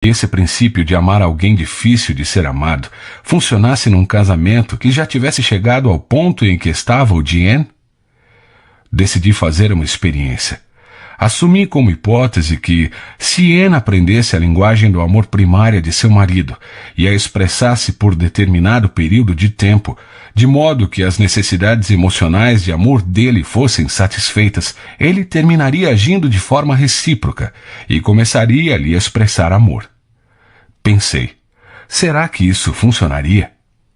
esse princípio de amar alguém difícil de ser amado funcionasse num casamento que já tivesse chegado ao ponto em que estava o de Anne? Decidi fazer uma experiência. Assumi como hipótese que, se Anne aprendesse a linguagem do amor primária de seu marido e a expressasse por determinado período de tempo, de modo que as necessidades emocionais de amor dele fossem satisfeitas, ele terminaria agindo de forma recíproca e começaria a lhe expressar amor. Pensei, será que isso funcionaria?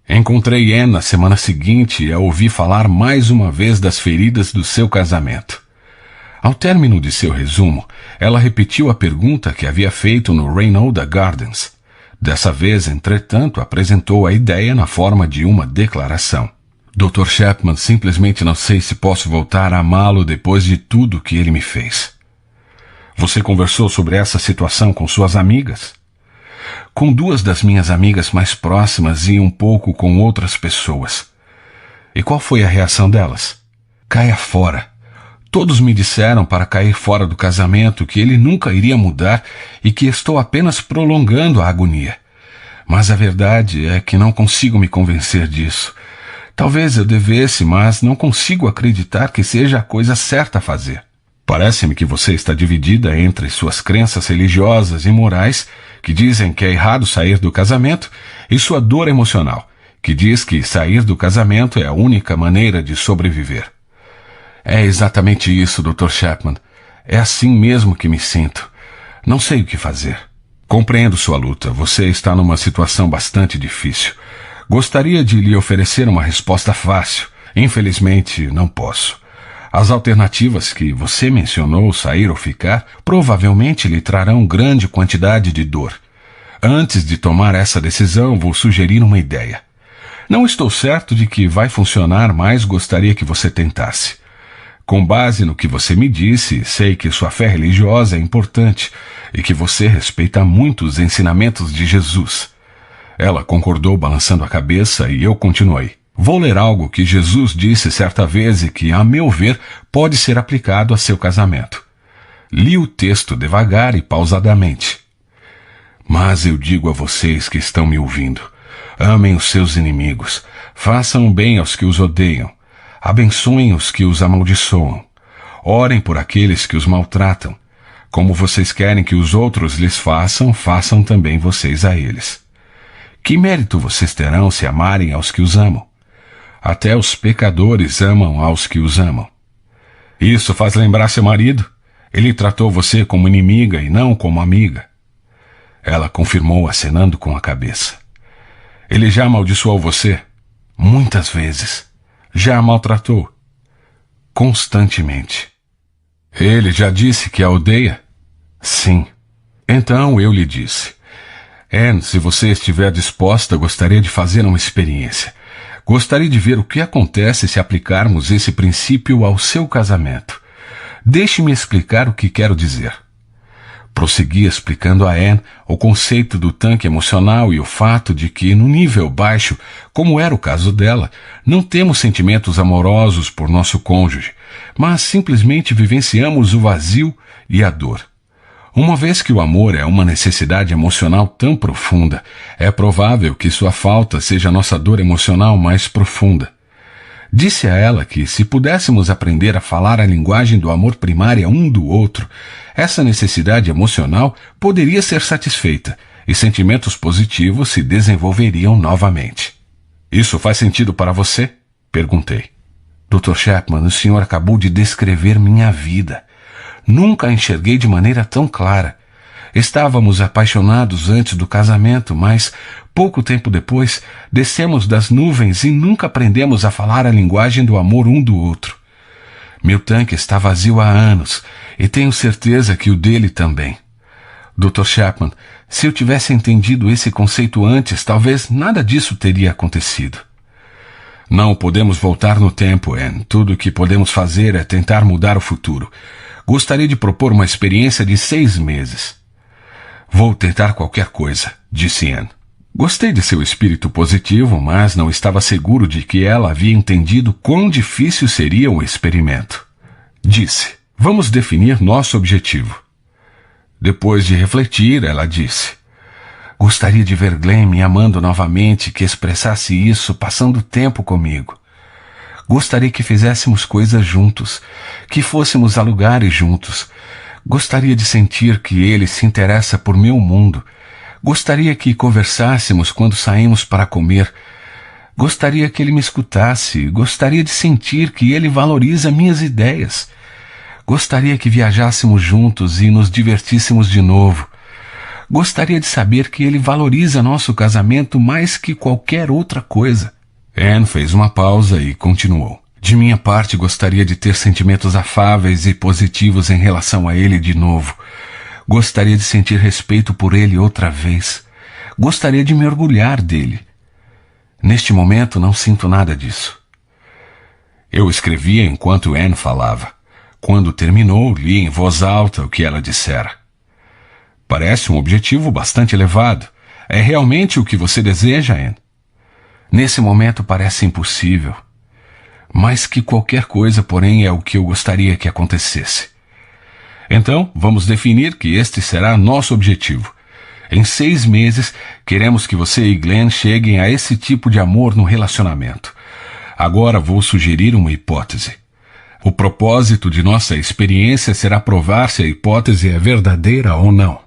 Encontrei Anne na semana seguinte e a ouvi falar mais uma vez das feridas do seu casamento. Ao término de seu resumo, ela repetiu a pergunta que havia feito no Reynolda Gardens. Dessa vez, entretanto, apresentou a ideia na forma de uma declaração. Dr. Chapman, simplesmente não sei se posso voltar a amá-lo depois de tudo que ele me fez. Você conversou sobre essa situação com suas amigas? Com 2 das minhas amigas mais próximas e um pouco com outras pessoas. E qual foi a reação delas? Caia fora. Todos me disseram para cair fora do casamento, que ele nunca iria mudar e que estou apenas prolongando a agonia. Mas a verdade é que não consigo me convencer disso. Talvez eu devesse, mas não consigo acreditar que seja a coisa certa a fazer. Parece-me que você está dividida entre suas crenças religiosas e morais, que dizem que é errado sair do casamento, e sua dor emocional, que diz que sair do casamento é a única maneira de sobreviver. É exatamente isso, Dr. Chapman. É assim mesmo que me sinto. Não sei o que fazer. Compreendo sua luta. Você está numa situação bastante difícil. Gostaria de lhe oferecer uma resposta fácil. Infelizmente, não posso. As alternativas que você mencionou, sair ou ficar, provavelmente lhe trarão grande quantidade de dor. Antes de tomar essa decisão, vou sugerir uma ideia. Não estou certo de que vai funcionar, mas gostaria que você tentasse. Com base no que você me disse, sei que sua fé religiosa é importante e que você respeita muito os ensinamentos de Jesus. Ela concordou balançando a cabeça e eu continuei. Vou ler algo que Jesus disse certa vez e que, a meu ver, pode ser aplicado a seu casamento. Li o texto devagar e pausadamente. Mas eu digo a vocês que estão me ouvindo, amem os seus inimigos, façam o bem aos que os odeiam, abençoem os que os amaldiçoam. Orem por aqueles que os maltratam. Como vocês querem que os outros lhes façam, façam também vocês a eles. Que mérito vocês terão se amarem aos que os amam? Até os pecadores amam aos que os amam. Isso faz lembrar seu marido? Ele tratou você como inimiga e não como amiga. Ela confirmou, acenando com a cabeça. Ele já amaldiçoou você? Muitas vezes. Já a maltratou? Constantemente. Ele já disse que a odeia? Sim. Então eu lhe disse. Anne, se você estiver disposta, gostaria de fazer uma experiência. Gostaria de ver o que acontece se aplicarmos esse princípio ao seu casamento. Deixe-me explicar o que quero dizer. Prossegui explicando a Anne o conceito do tanque emocional e o fato de que, no nível baixo, como era o caso dela, não temos sentimentos amorosos por nosso cônjuge, mas simplesmente vivenciamos o vazio e a dor. Uma vez que o amor é uma necessidade emocional tão profunda, é provável que sua falta seja a nossa dor emocional mais profunda. Disse a ela que, se pudéssemos aprender a falar a linguagem do amor primária um do outro, essa necessidade emocional poderia ser satisfeita e sentimentos positivos se desenvolveriam novamente. Isso faz sentido para você? Perguntei. Dr. Chapman, o senhor acabou de descrever minha vida. Nunca a enxerguei de maneira tão clara. Estávamos apaixonados antes do casamento, mas, pouco tempo depois, descemos das nuvens e nunca aprendemos a falar a linguagem do amor um do outro. Meu tanque está vazio há anos, e tenho certeza que o dele também. Dr. Chapman, se eu tivesse entendido esse conceito antes, talvez nada disso teria acontecido. Não podemos voltar no tempo, Anne. Tudo o que podemos fazer é tentar mudar o futuro. Gostaria de propor uma experiência de 6 meses. Vou tentar qualquer coisa, disse Anne. Gostei de seu espírito positivo, mas não estava seguro de que ela havia entendido quão difícil seria o experimento. Disse, vamos definir nosso objetivo. Depois de refletir, ela disse, Gostaria de ver Glenn me amando novamente, que expressasse isso passando tempo comigo. Gostaria que fizéssemos coisas juntos, que fôssemos a lugares juntos. Gostaria de sentir que ele se interessa por meu mundo. Gostaria que conversássemos quando saímos para comer. Gostaria que ele me escutasse. Gostaria de sentir que ele valoriza minhas ideias. Gostaria que viajássemos juntos e nos divertíssemos de novo. Gostaria de saber que ele valoriza nosso casamento mais que qualquer outra coisa. Anne fez uma pausa e continuou. De minha parte, gostaria de ter sentimentos afáveis e positivos em relação a ele de novo. Gostaria de sentir respeito por ele outra vez. Gostaria de me orgulhar dele. Neste momento, não sinto nada disso. Eu escrevia enquanto Anne falava. Quando terminou, li em voz alta o que ela dissera. Parece um objetivo bastante elevado. É realmente o que você deseja, Anne? Nesse momento parece impossível. Mais que qualquer coisa, porém, é o que eu gostaria que acontecesse. Então, vamos definir que este será nosso objetivo. Em 6 meses, queremos que você e Glenn cheguem a esse tipo de amor no relacionamento. Agora vou sugerir uma hipótese. O propósito de nossa experiência será provar se a hipótese é verdadeira ou não.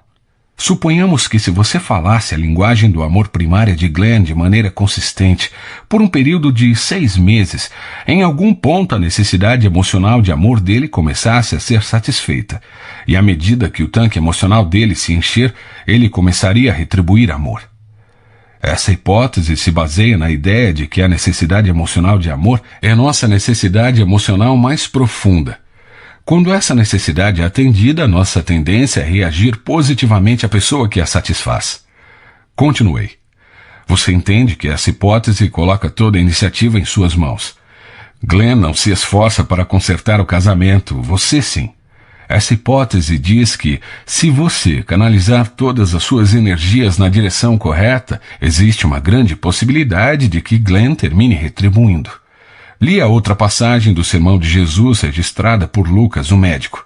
Suponhamos que se você falasse a linguagem do amor primária de Glenn de maneira consistente, por um período de 6 meses, em algum ponto a necessidade emocional de amor dele começasse a ser satisfeita, e à medida que o tanque emocional dele se encher, ele começaria a retribuir amor. Essa hipótese se baseia na ideia de que a necessidade emocional de amor é nossa necessidade emocional mais profunda. Quando essa necessidade é atendida, nossa tendência é reagir positivamente à pessoa que a satisfaz. Continuei. Você entende que essa hipótese coloca toda a iniciativa em suas mãos. Glenn não se esforça para consertar o casamento, você sim. Essa hipótese diz que, se você canalizar todas as suas energias na direção correta, existe uma grande possibilidade de que Glenn termine retribuindo. Li a outra passagem do Sermão de Jesus registrada por Lucas, o médico.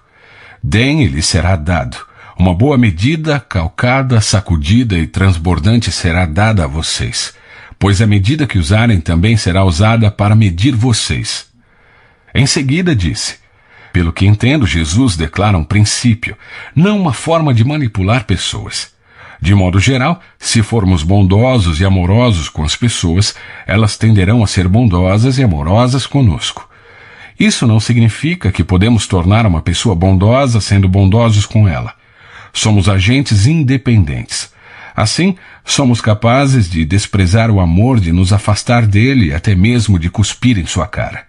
Deem e lhe será dado. Uma boa medida, calcada, sacudida e transbordante será dada a vocês, pois a medida que usarem também será usada para medir vocês. Em seguida disse, pelo que entendo, Jesus declara um princípio, não uma forma de manipular pessoas. De modo geral, se formos bondosos e amorosos com as pessoas, elas tenderão a ser bondosas e amorosas conosco. Isso não significa que podemos tornar uma pessoa bondosa sendo bondosos com ela. Somos agentes independentes. Assim, somos capazes de desprezar o amor, de nos afastar dele e até mesmo de cuspir em sua cara.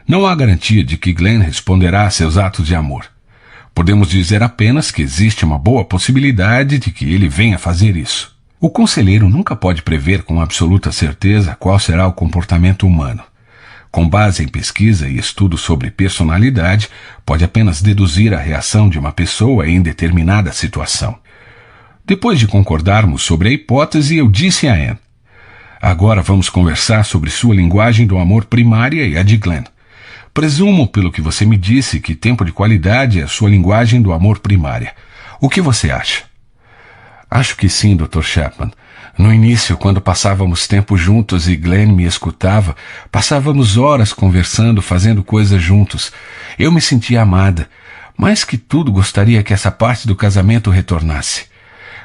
Não há garantia de que Glenn responderá a seus atos de amor. Podemos dizer apenas que existe uma boa possibilidade de que ele venha fazer isso. O conselheiro nunca pode prever com absoluta certeza qual será o comportamento humano. Com base em pesquisa e estudo sobre personalidade, pode apenas deduzir a reação de uma pessoa em determinada situação. Depois de concordarmos sobre a hipótese, eu disse a Anne, agora vamos conversar sobre sua linguagem do amor primária e a de Glenn. Presumo, pelo que você me disse, que tempo de qualidade é a sua linguagem do amor primária. O que você acha? Acho que sim, Dr. Chapman. No início, quando passávamos tempo juntos e Glenn me escutava, passávamos horas conversando, fazendo coisas juntos. Eu me sentia amada. Mais que tudo, gostaria que essa parte do casamento retornasse.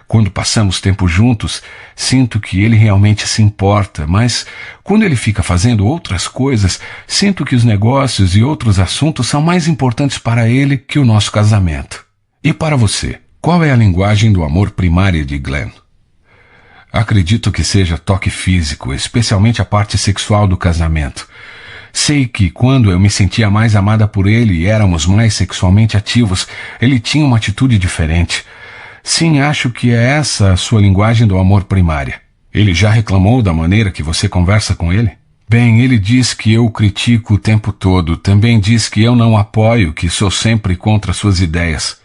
Quando passamos tempo juntos, sinto que ele realmente se importa, mas quando ele fica fazendo outras coisas, sinto que os negócios e outros assuntos são mais importantes para ele que o nosso casamento. E para você, qual é a linguagem do amor primária de Glenn? Acredito que seja toque físico, especialmente a parte sexual do casamento. Sei que quando eu me sentia mais amada por ele e éramos mais sexualmente ativos, ele tinha uma atitude diferente. Sim, acho que é essa a sua linguagem do amor primária. Ele já reclamou da maneira que você conversa com ele? Bem, ele diz que eu o critico o tempo todo. Também diz que eu não apoio, que sou sempre contra suas ideias.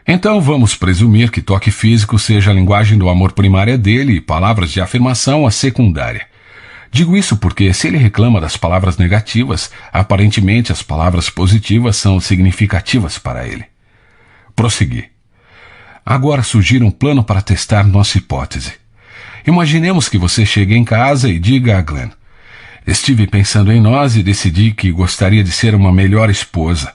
Então vamos presumir que toque físico seja a linguagem do amor primária dele e palavras de afirmação a secundária. Digo isso porque se ele reclama das palavras negativas, aparentemente as palavras positivas são significativas para ele. Prossegui. Agora sugiro um plano para testar nossa hipótese. Imaginemos que você chegue em casa e diga a Glenn: estive pensando em nós e decidi que gostaria de ser uma melhor esposa.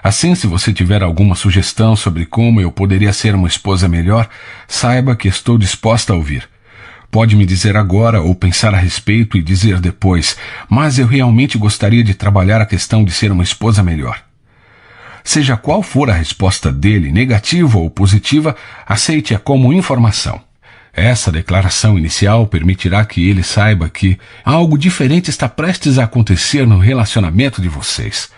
Assim, se você tiver alguma sugestão sobre como eu poderia ser uma esposa melhor, saiba que estou disposta a ouvir. Pode me dizer agora ou pensar a respeito e dizer depois, mas eu realmente gostaria de trabalhar a questão de ser uma esposa melhor. Seja qual for a resposta dele, negativa ou positiva, aceite-a como informação. Essa declaração inicial permitirá que ele saiba que algo diferente está prestes a acontecer no relacionamento de vocês.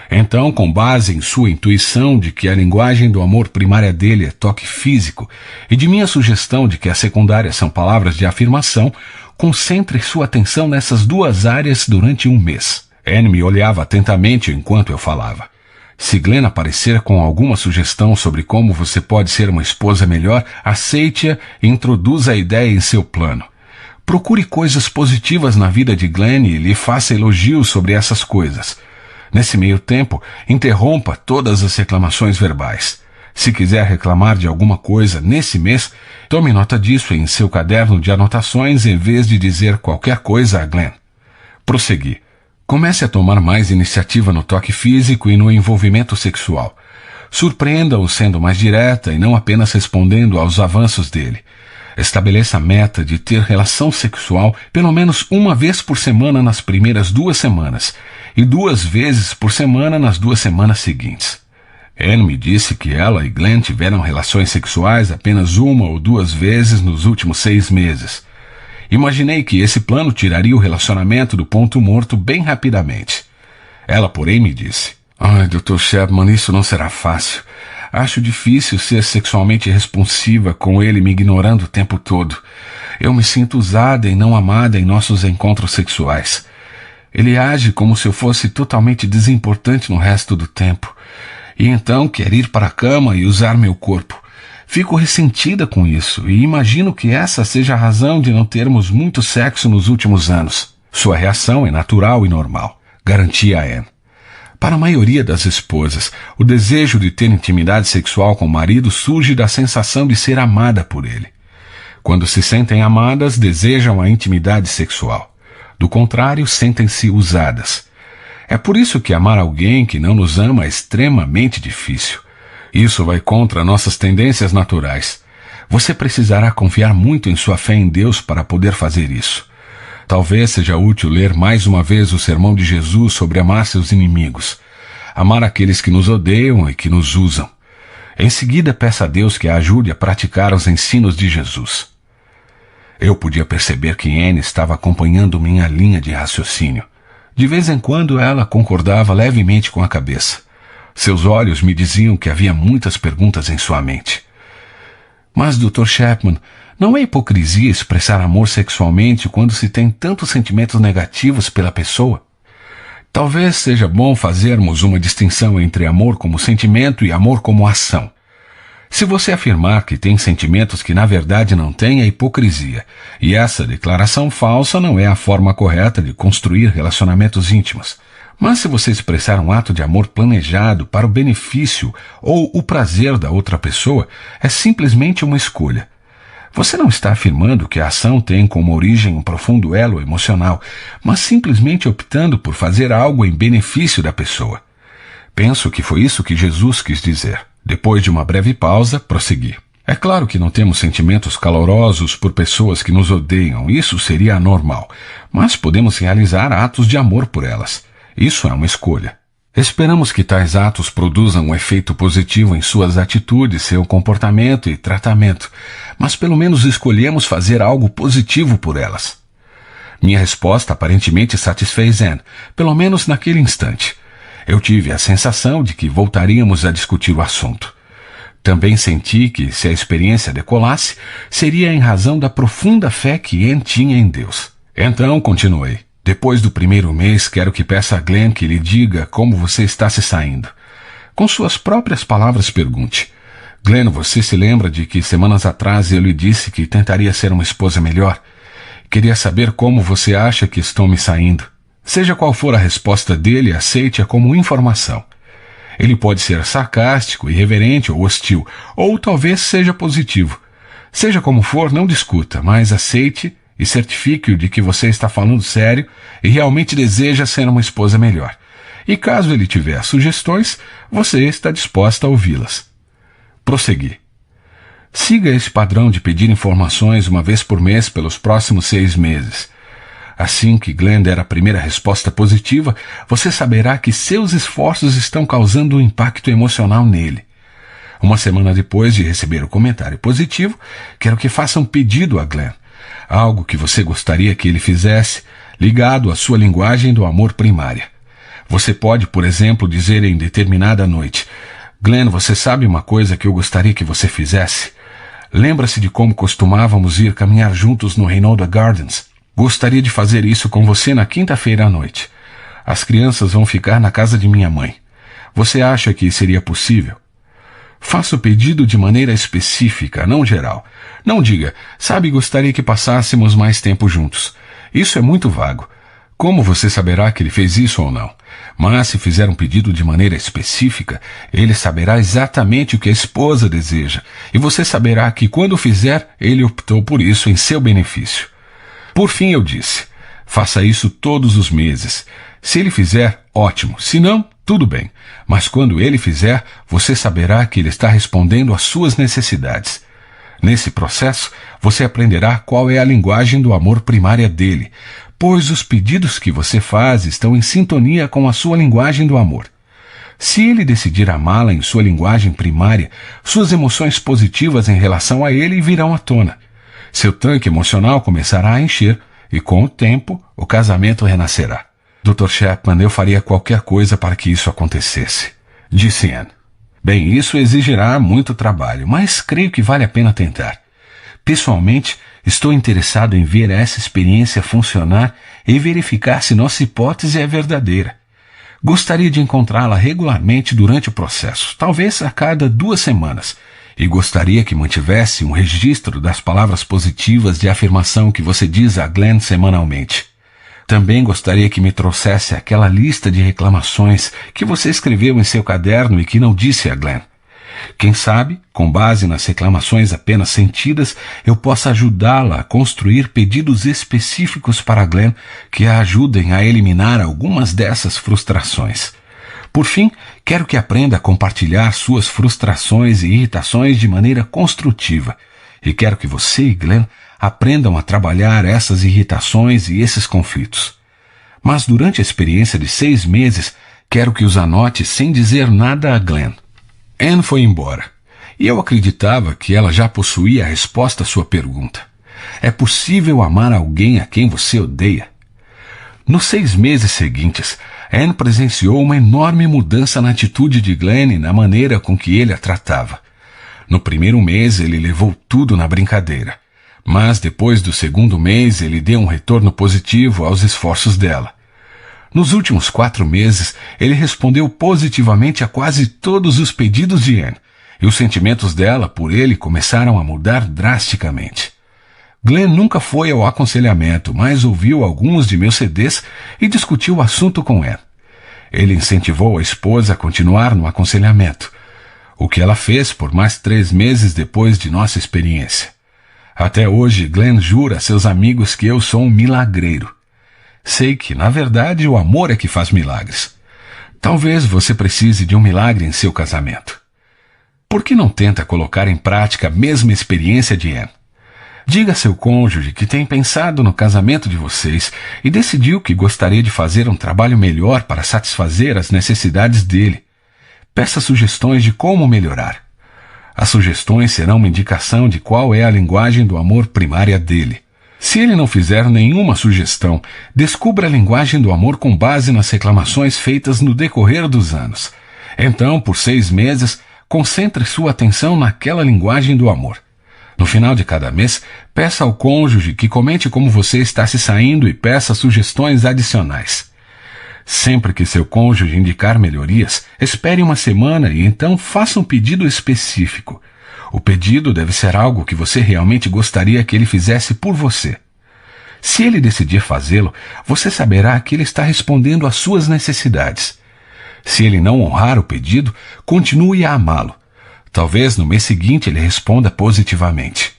Então, com base em sua intuição de que a linguagem do amor primária dele é toque físico e de minha sugestão de que as secundárias são palavras de afirmação, concentre sua atenção nessas duas áreas durante um mês. Anne me olhava atentamente enquanto eu falava. Se Glenn aparecer com alguma sugestão sobre como você pode ser uma esposa melhor, aceite-a e introduza a ideia em seu plano. Procure coisas positivas na vida de Glenn e lhe faça elogios sobre essas coisas. Nesse meio tempo, interrompa todas as reclamações verbais. Se quiser reclamar de alguma coisa nesse mês, tome nota disso em seu caderno de anotações em vez de dizer qualquer coisa a Glenn. Prossegui. Comece a tomar mais iniciativa no toque físico e no envolvimento sexual. Surpreenda-o sendo mais direta e não apenas respondendo aos avanços dele. Estabeleça a meta de ter relação sexual pelo menos uma vez por semana nas primeiras 2 semanas e 2 vezes por semana nas 2 semanas seguintes. Anne me disse que ela e Glenn tiveram relações sexuais apenas 1 ou 2 vezes nos últimos 6 meses. Imaginei que esse plano tiraria o relacionamento do ponto morto bem rapidamente. Ela, porém, me disse: Dr. Chapman, isso não será fácil. Acho difícil ser sexualmente responsiva com ele me ignorando o tempo todo. Eu me sinto usada e não amada em nossos encontros sexuais. Ele age como se eu fosse totalmente desimportante no resto do tempo. E então quer ir para a cama e usar meu corpo. Fico ressentida com isso e imagino que essa seja a razão de não termos muito sexo nos últimos anos. Sua reação é natural e normal, garantia Anne. Para a maioria das esposas, o desejo de ter intimidade sexual com o marido surge da sensação de ser amada por ele. Quando se sentem amadas, desejam a intimidade sexual. Do contrário, sentem-se usadas. É por isso que amar alguém que não nos ama é extremamente difícil. Isso vai contra nossas tendências naturais. Você precisará confiar muito em sua fé em Deus para poder fazer isso. Talvez seja útil ler mais uma vez o sermão de Jesus sobre amar seus inimigos, amar aqueles que nos odeiam e que nos usam. Em seguida, peça a Deus que a ajude a praticar os ensinos de Jesus. Eu podia perceber que Anne estava acompanhando minha linha de raciocínio. De vez em quando ela concordava levemente com a cabeça. Seus olhos me diziam que havia muitas perguntas em sua mente. Mas, Dr. Chapman, não é hipocrisia expressar amor sexualmente quando se tem tantos sentimentos negativos pela pessoa? Talvez seja bom fazermos uma distinção entre amor como sentimento e amor como ação. Se você afirmar que tem sentimentos que na verdade não tem, é hipocrisia, e essa declaração falsa não é a forma correta de construir relacionamentos íntimos. Mas se você expressar um ato de amor planejado para o benefício ou o prazer da outra pessoa, é simplesmente uma escolha. Você não está afirmando que a ação tem como origem um profundo elo emocional, mas simplesmente optando por fazer algo em benefício da pessoa. Penso que foi isso que Jesus quis dizer. Depois de uma breve pausa, prossegui. É claro que não temos sentimentos calorosos por pessoas que nos odeiam, isso seria anormal, mas podemos realizar atos de amor por elas. Isso é uma escolha. Esperamos que tais atos produzam um efeito positivo em suas atitudes, seu comportamento e tratamento, mas pelo menos escolhemos fazer algo positivo por elas. Minha resposta aparentemente satisfez Anne, pelo menos naquele instante. Eu tive a sensação de que voltaríamos a discutir o assunto. Também senti que, se a experiência decolasse, seria em razão da profunda fé que Anne tinha em Deus. Então, continuei. Depois do primeiro mês, quero que peça a Glenn que lhe diga como você está se saindo. Com suas próprias palavras, pergunte: Glenn, você se lembra de que semanas atrás eu lhe disse que tentaria ser uma esposa melhor? Queria saber como você acha que estou me saindo. Seja qual for a resposta dele, aceite-a como informação. Ele pode ser sarcástico, irreverente ou hostil, ou talvez seja positivo. Seja como for, não discuta, mas aceite e certifique-o de que você está falando sério e realmente deseja ser uma esposa melhor. E caso ele tiver sugestões, você está disposta a ouvi-las. Prosseguir. Siga esse padrão de pedir informações uma vez por mês pelos próximos 6 meses. Assim que Glenn der a primeira resposta positiva, você saberá que seus esforços estão causando um impacto emocional nele. Uma semana depois de receber o comentário positivo, quero que faça um pedido a Glenn. Algo que você gostaria que ele fizesse, ligado à sua linguagem do amor primária. Você pode, por exemplo, dizer em determinada noite: Glenn, você sabe uma coisa que eu gostaria que você fizesse? Lembra-se de como costumávamos ir caminhar juntos no Reynolda Gardens? Gostaria de fazer isso com você na quinta-feira à noite. As crianças vão ficar na casa de minha mãe. Você acha que seria possível? Faça o pedido de maneira específica, não geral. Não diga, sabe, gostaria que passássemos mais tempo juntos. Isso é muito vago. Como você saberá que ele fez isso ou não? Mas se fizer um pedido de maneira específica, ele saberá exatamente o que a esposa deseja, e você saberá que quando o fizer, ele optou por isso em seu benefício. Por fim, eu disse, faça isso todos os meses. Se ele fizer, ótimo. Se não, tudo bem. Mas quando ele fizer, você saberá que ele está respondendo às suas necessidades. Nesse processo, você aprenderá qual é a linguagem do amor primária dele, pois os pedidos que você faz estão em sintonia com a sua linguagem do amor. Se ele decidir amá-la em sua linguagem primária, suas emoções positivas em relação a ele virão à tona. Seu tanque emocional começará a encher e, com o tempo, o casamento renascerá. Dr. Chapman, eu faria qualquer coisa para que isso acontecesse, disse Anne. Bem, isso exigirá muito trabalho, mas creio que vale a pena tentar. Pessoalmente, estou interessado em ver essa experiência funcionar e verificar se nossa hipótese é verdadeira. Gostaria de encontrá-la regularmente durante o processo, talvez a cada 2 semanas, e gostaria que mantivesse um registro das palavras positivas de afirmação que você diz a Glenn semanalmente. Também gostaria que me trouxesse aquela lista de reclamações que você escreveu em seu caderno e que não disse a Glenn. Quem sabe, com base nas reclamações apenas sentidas, eu possa ajudá-la a construir pedidos específicos para Glenn que a ajudem a eliminar algumas dessas frustrações. Por fim, quero que aprenda a compartilhar suas frustrações e irritações de maneira construtiva. E quero que você e Glenn aprendam a trabalhar essas irritações e esses conflitos. Mas durante a experiência de 6 meses, quero que os anote sem dizer nada a Glenn. Anne foi embora, e eu acreditava que ela já possuía a resposta à sua pergunta. É possível amar alguém a quem você odeia? Nos 6 meses seguintes, Anne presenciou uma enorme mudança na atitude de Glenn e na maneira com que ele a tratava. No primeiro mês, ele levou tudo na brincadeira. Mas depois do segundo mês, ele deu um retorno positivo aos esforços dela. Nos últimos 4 meses, ele respondeu positivamente a quase todos os pedidos de Anne, e os sentimentos dela por ele começaram a mudar drasticamente. Glenn nunca foi ao aconselhamento, mas ouviu alguns de meus CDs e discutiu o assunto com Anne. Ele incentivou a esposa a continuar no aconselhamento, o que ela fez por mais 3 meses depois de nossa experiência. Até hoje, Glenn jura a seus amigos que eu sou um milagreiro. Sei que, na verdade, o amor é que faz milagres. Talvez você precise de um milagre em seu casamento. Por que não tenta colocar em prática a mesma experiência de Anne? Diga a seu cônjuge que tem pensado no casamento de vocês e decidiu que gostaria de fazer um trabalho melhor para satisfazer as necessidades dele. Peça sugestões de como melhorar. As sugestões serão uma indicação de qual é a linguagem do amor primária dele. Se ele não fizer nenhuma sugestão, descubra a linguagem do amor com base nas reclamações feitas no decorrer dos anos. Então, por 6 meses, concentre sua atenção naquela linguagem do amor. No final de cada mês, peça ao cônjuge que comente como você está se saindo e peça sugestões adicionais. Sempre que seu cônjuge indicar melhorias, espere uma semana e então faça um pedido específico. O pedido deve ser algo que você realmente gostaria que ele fizesse por você. Se ele decidir fazê-lo, você saberá que ele está respondendo às suas necessidades. Se ele não honrar o pedido, continue a amá-lo. Talvez no mês seguinte ele responda positivamente.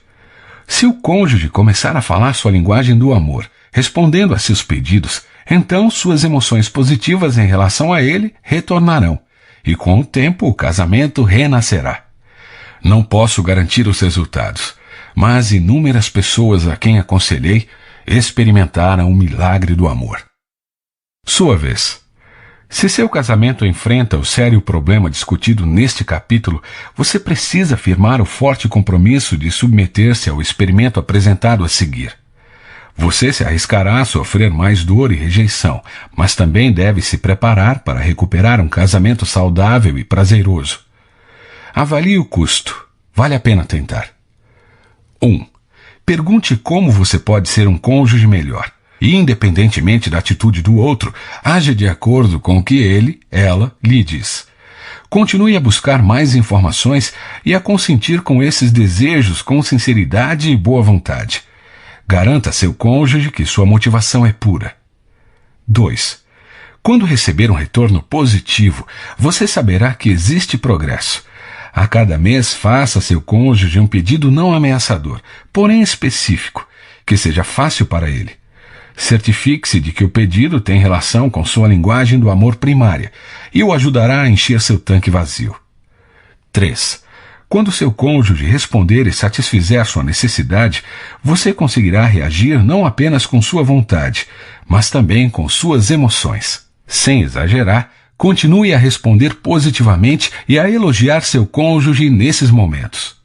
Se o cônjuge começar a falar sua linguagem do amor, respondendo a seus pedidos, então suas emoções positivas em relação a ele retornarão, e com o tempo o casamento renascerá. Não posso garantir os resultados, mas inúmeras pessoas a quem aconselhei experimentaram o milagre do amor. Sua vez. Se seu casamento enfrenta o sério problema discutido neste capítulo, você precisa firmar o forte compromisso de submeter-se ao experimento apresentado a seguir. Você se arriscará a sofrer mais dor e rejeição, mas também deve se preparar para recuperar um casamento saudável e prazeroso. Avalie o custo. Vale a pena tentar. 1. Pergunte como você pode ser um cônjuge melhor. E, independentemente da atitude do outro, haja de acordo com o que ele, ela, lhe diz. Continue a buscar mais informações e a consentir com esses desejos com sinceridade e boa vontade. Garanta a seu cônjuge que sua motivação é pura. 2. Quando receber um retorno positivo, você saberá que existe progresso. A cada mês, faça a seu cônjuge um pedido não ameaçador, porém específico, que seja fácil para ele. Certifique-se de que o pedido tem relação com sua linguagem do amor primária e o ajudará a encher seu tanque vazio. 3. Quando seu cônjuge responder e satisfizer sua necessidade, você conseguirá reagir não apenas com sua vontade, mas também com suas emoções. Sem exagerar, continue a responder positivamente e a elogiar seu cônjuge nesses momentos.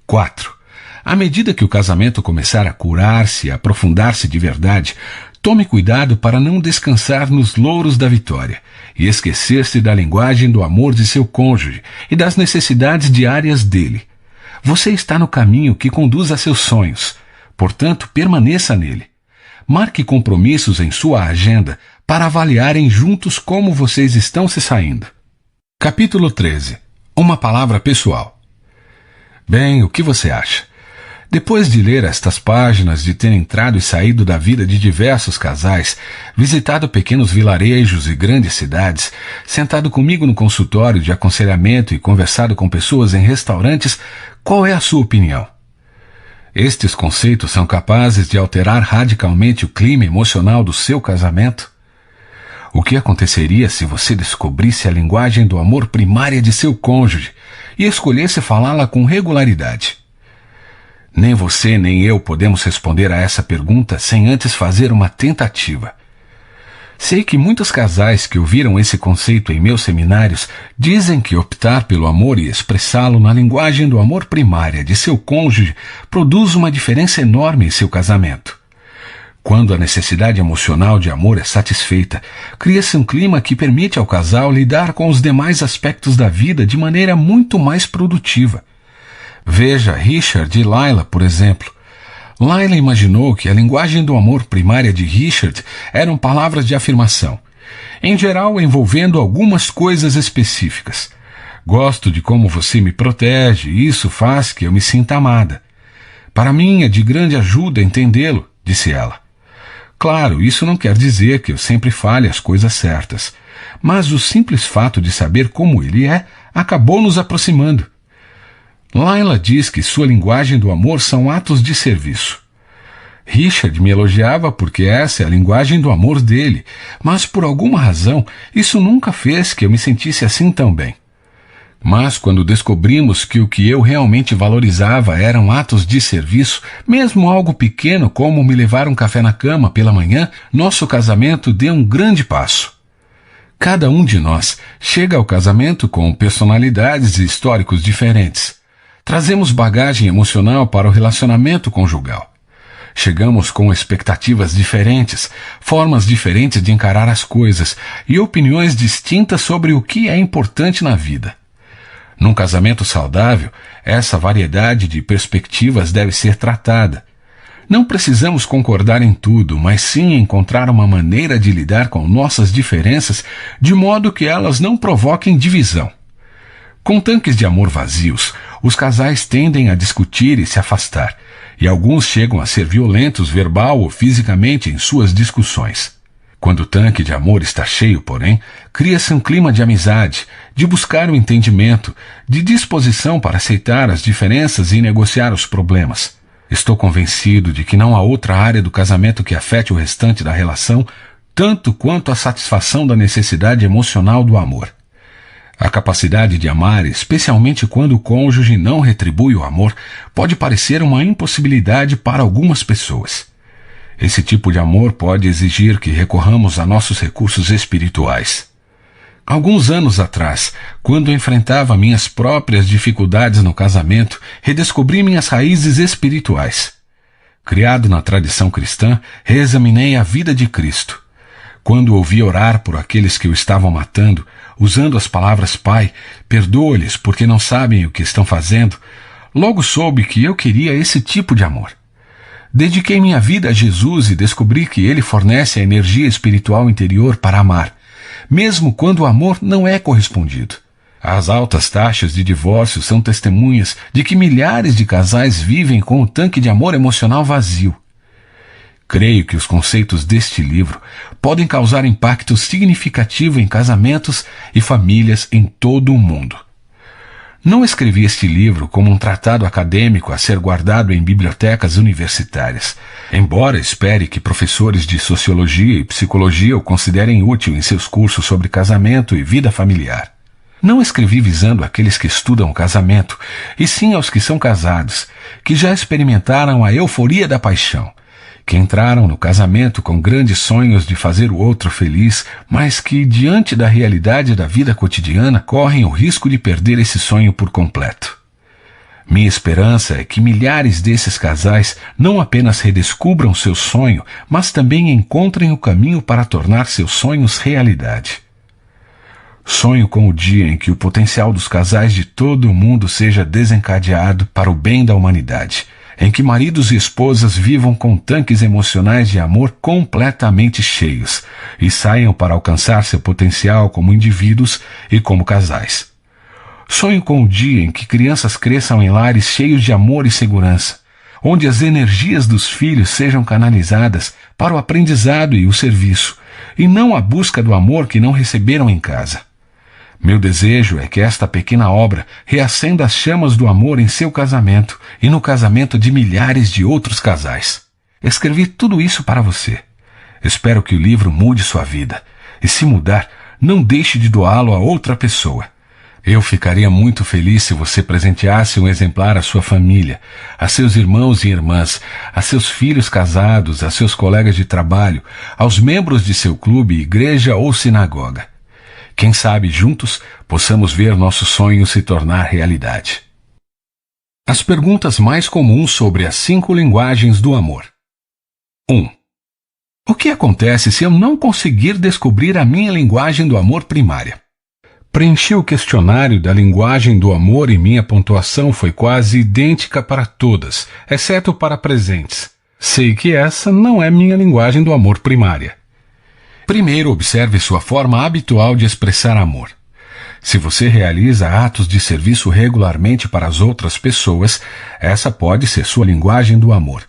4. À medida que o casamento começar a curar-se e aprofundar-se de verdade, tome cuidado para não descansar nos louros da vitória e esquecer-se da linguagem do amor de seu cônjuge e das necessidades diárias dele. Você está no caminho que conduz a seus sonhos, portanto, permaneça nele. Marque compromissos em sua agenda para avaliarem juntos como vocês estão se saindo. Capítulo 13. Uma palavra pessoal. Bem, o que você acha? Depois de ler estas páginas, de ter entrado e saído da vida de diversos casais, visitado pequenos vilarejos e grandes cidades, sentado comigo no consultório de aconselhamento e conversado com pessoas em restaurantes, qual é a sua opinião? Estes conceitos são capazes de alterar radicalmente o clima emocional do seu casamento? O que aconteceria se você descobrisse a linguagem do amor primária de seu cônjuge e escolhesse falá-la com regularidade? Nem você nem eu podemos responder a essa pergunta sem antes fazer uma tentativa. Sei que muitos casais que ouviram esse conceito em meus seminários dizem que optar pelo amor e expressá-lo na linguagem do amor primária de seu cônjuge produz uma diferença enorme em seu casamento. Quando a necessidade emocional de amor é satisfeita, cria-se um clima que permite ao casal lidar com os demais aspectos da vida de maneira muito mais produtiva. Veja Richard e Lila, por exemplo. Lila imaginou que a linguagem do amor primária de Richard eram palavras de afirmação, em geral envolvendo algumas coisas específicas. Gosto de como você me protege e isso faz que eu me sinta amada. Para mim é de grande ajuda entendê-lo, disse ela. Claro, isso não quer dizer que eu sempre fale as coisas certas, mas o simples fato de saber como ele é acabou nos aproximando. Lila diz que sua linguagem do amor são atos de serviço. Richard me elogiava porque essa é a linguagem do amor dele, mas por alguma razão isso nunca fez que eu me sentisse assim tão bem. Mas quando descobrimos que o que eu realmente valorizava eram atos de serviço, mesmo algo pequeno como me levar um café na cama pela manhã, nosso casamento deu um grande passo. Cada um de nós chega ao casamento com personalidades e históricos diferentes. Trazemos bagagem emocional para o relacionamento conjugal. Chegamos com expectativas diferentes, formas diferentes de encarar as coisas e opiniões distintas sobre o que é importante na vida. Num casamento saudável, essa variedade de perspectivas deve ser tratada. Não precisamos concordar em tudo, mas sim encontrar uma maneira de lidar com nossas diferenças de modo que elas não provoquem divisão. Com tanques de amor vazios, os casais tendem a discutir e se afastar, e alguns chegam a ser violentos verbal ou fisicamente em suas discussões. Quando o tanque de amor está cheio, porém, cria-se um clima de amizade, de buscar o entendimento, de disposição para aceitar as diferenças e negociar os problemas. Estou convencido de que não há outra área do casamento que afete o restante da relação tanto quanto a satisfação da necessidade emocional do amor. A capacidade de amar, especialmente quando o cônjuge não retribui o amor, pode parecer uma impossibilidade para algumas pessoas. Esse tipo de amor pode exigir que recorramos a nossos recursos espirituais. Alguns anos atrás, quando enfrentava minhas próprias dificuldades no casamento, redescobri minhas raízes espirituais. Criado na tradição cristã, reexaminei a vida de Cristo. Quando ouvi orar por aqueles que o estavam matando, usando as palavras Pai, perdoa-lhes porque não sabem o que estão fazendo, logo soube que eu queria esse tipo de amor. Dediquei minha vida a Jesus e descobri que Ele fornece a energia espiritual interior para amar, mesmo quando o amor não é correspondido. As altas taxas de divórcio são testemunhas de que milhares de casais vivem com o tanque de amor emocional vazio. Creio que os conceitos deste livro podem causar impacto significativo em casamentos e famílias em todo o mundo. Não escrevi este livro como um tratado acadêmico a ser guardado em bibliotecas universitárias, embora espere que professores de sociologia e psicologia o considerem útil em seus cursos sobre casamento e vida familiar. Não escrevi visando aqueles que estudam o casamento, e sim aos que são casados, que já experimentaram a euforia da paixão, que entraram no casamento com grandes sonhos de fazer o outro feliz, mas que, diante da realidade da vida cotidiana, correm o risco de perder esse sonho por completo. Minha esperança é que milhares desses casais não apenas redescubram seu sonho, mas também encontrem o caminho para tornar seus sonhos realidade. Sonho com o dia em que o potencial dos casais de todo o mundo seja desencadeado para o bem da humanidade, em que maridos e esposas vivam com tanques emocionais de amor completamente cheios e saiam para alcançar seu potencial como indivíduos e como casais. Sonho com o dia em que crianças cresçam em lares cheios de amor e segurança, onde as energias dos filhos sejam canalizadas para o aprendizado e o serviço, e não a busca do amor que não receberam em casa. Meu desejo é que esta pequena obra reacenda as chamas do amor em seu casamento e no casamento de milhares de outros casais. Escrevi tudo isso para você. Espero que o livro mude sua vida. E se mudar, não deixe de doá-lo a outra pessoa. Eu ficaria muito feliz se você presenteasse um exemplar à sua família, a seus irmãos e irmãs, a seus filhos casados, a seus colegas de trabalho, aos membros de seu clube, igreja ou sinagoga. Quem sabe, juntos, possamos ver nosso sonho se tornar realidade. As perguntas mais comuns sobre as 5 linguagens do amor. 1. O que acontece se eu não conseguir descobrir a minha linguagem do amor primária? Preenchi o questionário da linguagem do amor e minha pontuação foi quase idêntica para todas, exceto para presentes. Sei que essa não é minha linguagem do amor primária. Primeiro, observe sua forma habitual de expressar amor. Se você realiza atos de serviço regularmente para as outras pessoas, essa pode ser sua linguagem do amor.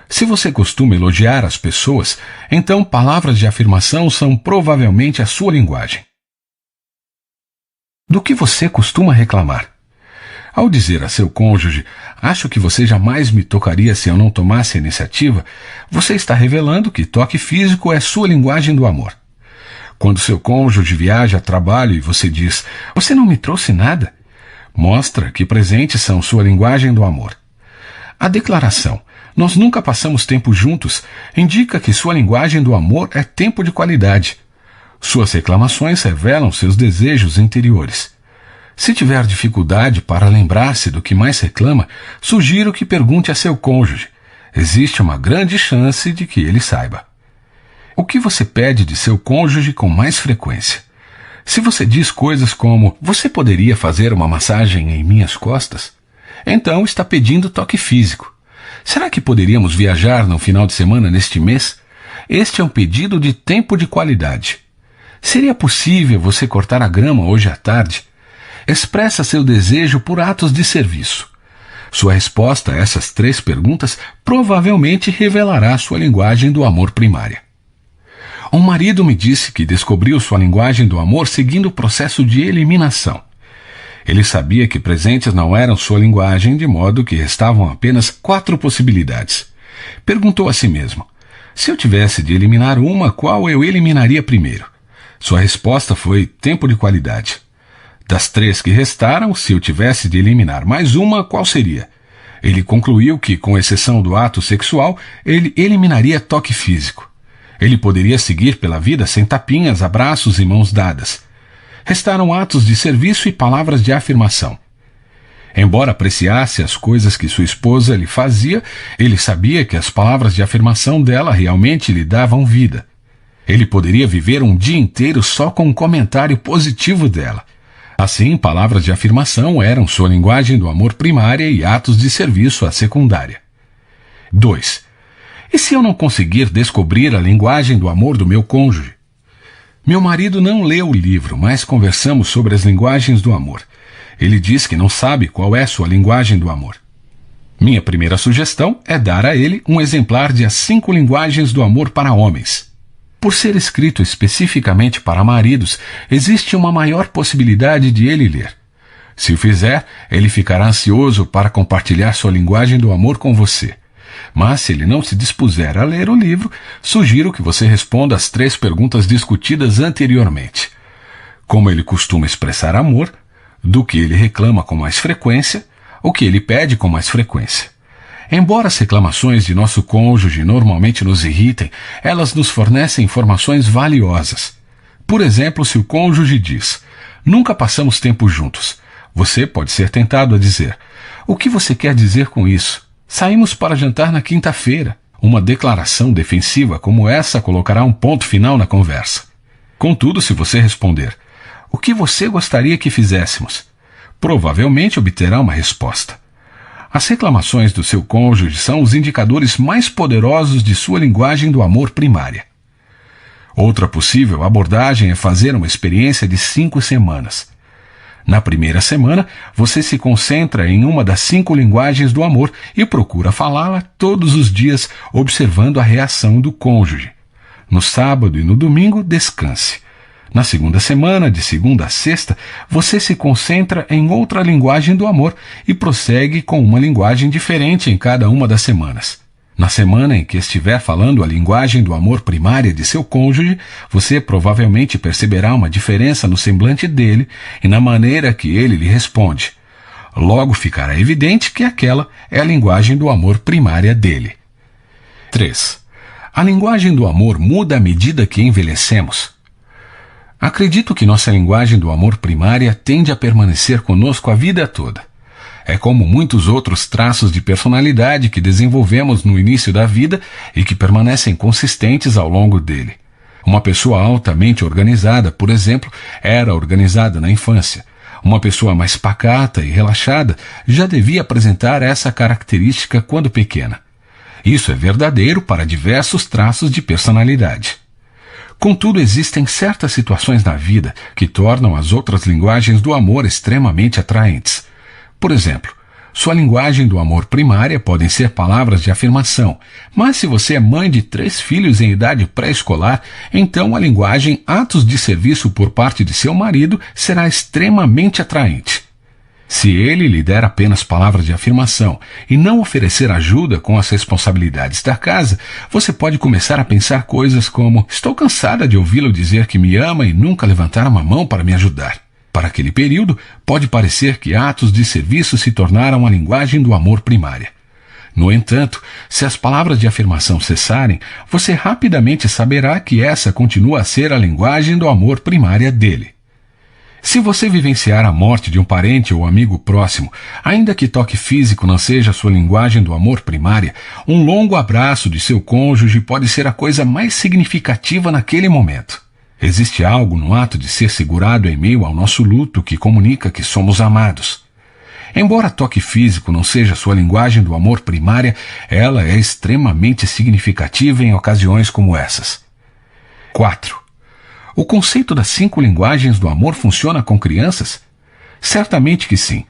Se você costuma elogiar as pessoas, então palavras de afirmação são provavelmente a sua linguagem. Do que você costuma reclamar? Ao dizer a seu cônjuge, acho que você jamais me tocaria se eu não tomasse a iniciativa, você está revelando que toque físico é sua linguagem do amor. Quando seu cônjuge viaja a trabalho e você diz, você não me trouxe nada, mostra que presentes são sua linguagem do amor. A declaração, nós nunca passamos tempo juntos, indica que sua linguagem do amor é tempo de qualidade. Suas reclamações revelam seus desejos interiores. Se tiver dificuldade para lembrar-se do que mais reclama, sugiro que pergunte a seu cônjuge. Existe uma grande chance de que ele saiba. O que você pede de seu cônjuge com mais frequência? Se você diz coisas como, você poderia fazer uma massagem em minhas costas? Então está pedindo toque físico. Será que poderíamos viajar no final de semana neste mês? Este é um pedido de tempo de qualidade. Seria possível você cortar a grama hoje à tarde? Expressa seu desejo por atos de serviço. Sua resposta a essas 3 perguntas provavelmente revelará sua linguagem do amor primária. Um marido me disse que descobriu sua linguagem do amor seguindo o processo de eliminação. Ele sabia que presentes não eram sua linguagem, de modo que restavam apenas 4 possibilidades. Perguntou a si mesmo: se eu tivesse de eliminar uma, qual eu eliminaria primeiro? Sua resposta foi tempo de qualidade. Das 3 que restaram, se eu tivesse de eliminar mais uma, qual seria? Ele concluiu que, com exceção do ato sexual, ele eliminaria toque físico. Ele poderia seguir pela vida sem tapinhas, abraços e mãos dadas. Restaram atos de serviço e palavras de afirmação. Embora apreciasse as coisas que sua esposa lhe fazia, ele sabia que as palavras de afirmação dela realmente lhe davam vida. Ele poderia viver um dia inteiro só com um comentário positivo dela. Assim, palavras de afirmação eram sua linguagem do amor primária e atos de serviço a secundária. 2. E se eu não conseguir descobrir a linguagem do amor do meu cônjuge? Meu marido não leu o livro, mas conversamos sobre as linguagens do amor. Ele diz que não sabe qual é sua linguagem do amor. Minha primeira sugestão é dar a ele um exemplar de As 5 Linguagens do Amor para Homens. Por ser escrito especificamente para maridos, existe uma maior possibilidade de ele ler. Se o fizer, ele ficará ansioso para compartilhar sua linguagem do amor com você. Mas se ele não se dispuser a ler o livro, sugiro que você responda as 3 perguntas discutidas anteriormente. Como ele costuma expressar amor, do que ele reclama com mais frequência, o que ele pede com mais frequência. Embora as reclamações de nosso cônjuge normalmente nos irritem, elas nos fornecem informações valiosas. Por exemplo, se o cônjuge diz: nunca passamos tempo juntos, você pode ser tentado a dizer: o que você quer dizer com isso? Saímos para jantar na quinta-feira. Uma declaração defensiva como essa colocará um ponto final na conversa. Contudo, se você responder: o que você gostaria que fizéssemos? Provavelmente obterá uma resposta. As reclamações do seu cônjuge são os indicadores mais poderosos de sua linguagem do amor primária. Outra possível abordagem é fazer uma experiência de 5 semanas. Na primeira semana, você se concentra em uma das 5 linguagens do amor e procura falá-la todos os dias, observando a reação do cônjuge. No sábado e no domingo, descanse. Na segunda semana, de segunda a sexta, você se concentra em outra linguagem do amor e prossegue com uma linguagem diferente em cada uma das semanas. Na semana em que estiver falando a linguagem do amor primária de seu cônjuge, você provavelmente perceberá uma diferença no semblante dele e na maneira que ele lhe responde. Logo ficará evidente que aquela é a linguagem do amor primária dele. 3. A linguagem do amor muda à medida que envelhecemos. Acredito que nossa linguagem do amor primária tende a permanecer conosco a vida toda. É como muitos outros traços de personalidade que desenvolvemos no início da vida e que permanecem consistentes ao longo dele. Uma pessoa altamente organizada, por exemplo, era organizada na infância. Uma pessoa mais pacata e relaxada já devia apresentar essa característica quando pequena. Isso é verdadeiro para diversos traços de personalidade. Contudo, existem certas situações na vida que tornam as outras linguagens do amor extremamente atraentes. Por exemplo, sua linguagem do amor primária podem ser palavras de afirmação, mas se você é mãe de 3 filhos em idade pré-escolar, então a linguagem atos de serviço por parte de seu marido será extremamente atraente. Se ele lhe der apenas palavras de afirmação e não oferecer ajuda com as responsabilidades da casa, você pode começar a pensar coisas como: estou cansada de ouvi-lo dizer que me ama e nunca levantar uma mão para me ajudar. Para aquele período, pode parecer que atos de serviço se tornaram a linguagem do amor primária. No entanto, se as palavras de afirmação cessarem, você rapidamente saberá que essa continua a ser a linguagem do amor primária dele. Se você vivenciar a morte de um parente ou amigo próximo, ainda que toque físico não seja sua linguagem do amor primária, um longo abraço de seu cônjuge pode ser a coisa mais significativa naquele momento. Existe algo no ato de ser segurado em meio ao nosso luto que comunica que somos amados. Embora toque físico não seja sua linguagem do amor primária, ela é extremamente significativa em ocasiões como essas. 4. O conceito das 5 linguagens do amor funciona com crianças? Certamente que sim.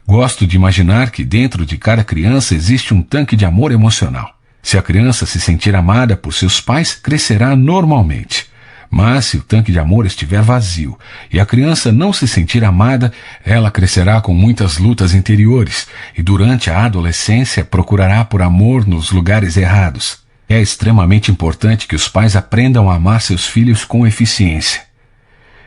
Gosto de imaginar que dentro de cada criança existe um tanque de amor emocional. Se a criança se sentir amada por seus pais, crescerá normalmente. Mas se o tanque de amor estiver vazio e a criança não se sentir amada, ela crescerá com muitas lutas interiores e durante a adolescência procurará por amor nos lugares errados. É extremamente importante que os pais aprendam a amar seus filhos com eficiência.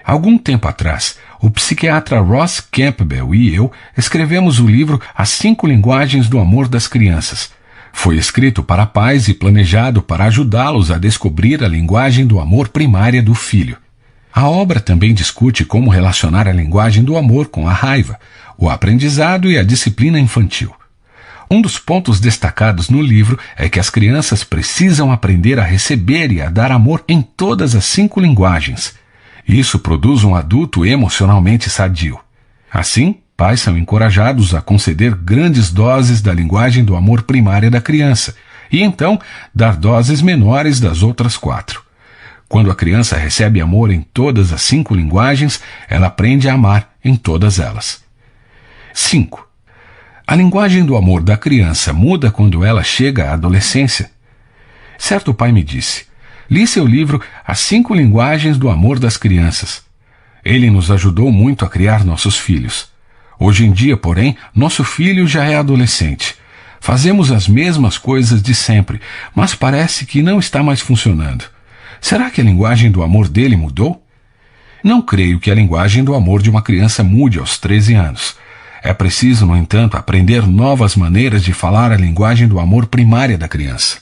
Algum tempo atrás, o psiquiatra Ross Campbell e eu escrevemos o livro As 5 Linguagens do Amor das Crianças. Foi escrito para pais e planejado para ajudá-los a descobrir a linguagem do amor primária do filho. A obra também discute como relacionar a linguagem do amor com a raiva, o aprendizado e a disciplina infantil. Um dos pontos destacados no livro é que as crianças precisam aprender a receber e a dar amor em todas as 5 linguagens. Isso produz um adulto emocionalmente sadio. Assim, pais são encorajados a conceder grandes doses da linguagem do amor primária da criança e então dar doses menores das outras 4. Quando a criança recebe amor em todas as 5 linguagens, ela aprende a amar em todas elas. 5. A linguagem do amor da criança muda quando ela chega à adolescência. Certo pai me disse: li seu livro As 5 Linguagens do Amor das Crianças. Ele nos ajudou muito a criar nossos filhos. Hoje em dia, porém, nosso filho já é adolescente. Fazemos as mesmas coisas de sempre, mas parece que não está mais funcionando. Será que a linguagem do amor dele mudou? Não creio que a linguagem do amor de uma criança mude aos 13 anos. É preciso, no entanto, aprender novas maneiras de falar a linguagem do amor primária da criança.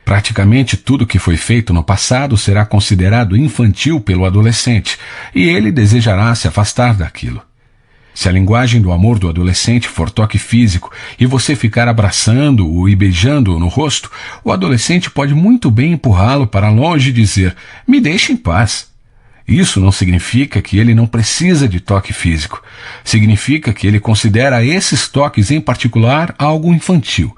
Praticamente tudo que foi feito no passado será considerado infantil pelo adolescente, e ele desejará se afastar daquilo. Se a linguagem do amor do adolescente for toque físico e você ficar abraçando-o e beijando-o no rosto, o adolescente pode muito bem empurrá-lo para longe e dizer: "Me deixe em paz." Isso não significa que ele não precisa de toque físico. Significa que ele considera esses toques em particular algo infantil.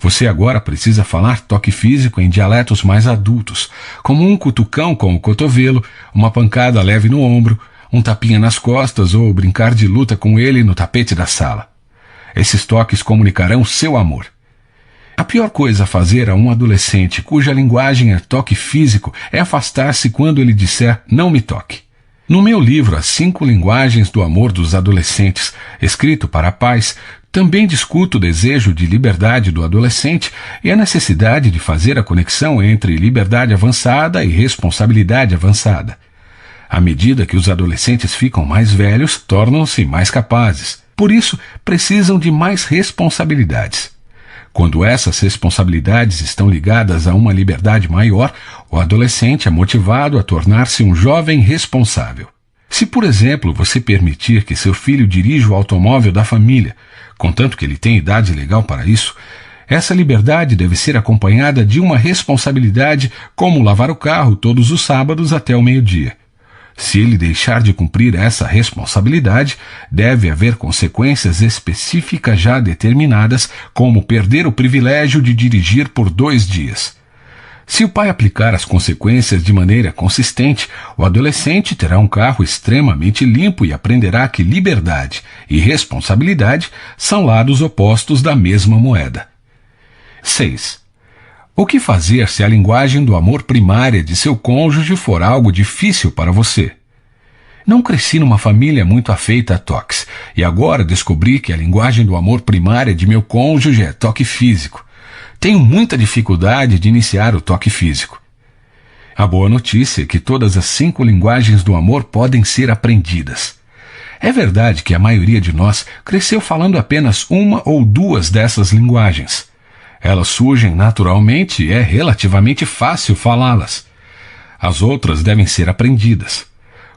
Você agora precisa falar toque físico em dialetos mais adultos, como um cutucão com o cotovelo, uma pancada leve no ombro, um tapinha nas costas ou brincar de luta com ele no tapete da sala. Esses toques comunicarão seu amor. A pior coisa a fazer a um adolescente cuja linguagem é toque físico é afastar-se quando ele disser "não me toque". No meu livro As 5 Linguagens do Amor dos Adolescentes, escrito para pais, também discuto o desejo de liberdade do adolescente e a necessidade de fazer a conexão entre liberdade avançada e responsabilidade avançada. À medida que os adolescentes ficam mais velhos, tornam-se mais capazes. Por isso, precisam de mais responsabilidades. Quando essas responsabilidades estão ligadas a uma liberdade maior, o adolescente é motivado a tornar-se um jovem responsável. Se, por exemplo, você permitir que seu filho dirija o automóvel da família, contanto que ele tenha idade legal para isso, essa liberdade deve ser acompanhada de uma responsabilidade como lavar o carro todos os sábados até o meio-dia. Se ele deixar de cumprir essa responsabilidade, deve haver consequências específicas já determinadas, como perder o privilégio de dirigir por 2 dias. Se o pai aplicar as consequências de maneira consistente, o adolescente terá um carro extremamente limpo e aprenderá que liberdade e responsabilidade são lados opostos da mesma moeda. 6. O que fazer se a linguagem do amor primária de seu cônjuge for algo difícil para você? Não cresci numa família muito afeita a toques, e agora descobri que a linguagem do amor primária de meu cônjuge é toque físico. Tenho muita dificuldade de iniciar o toque físico. A boa notícia é que todas as 5 linguagens do amor podem ser aprendidas. É verdade que a maioria de nós cresceu falando apenas 1 ou 2 dessas linguagens. Elas surgem naturalmente e é relativamente fácil falá-las. As outras devem ser aprendidas.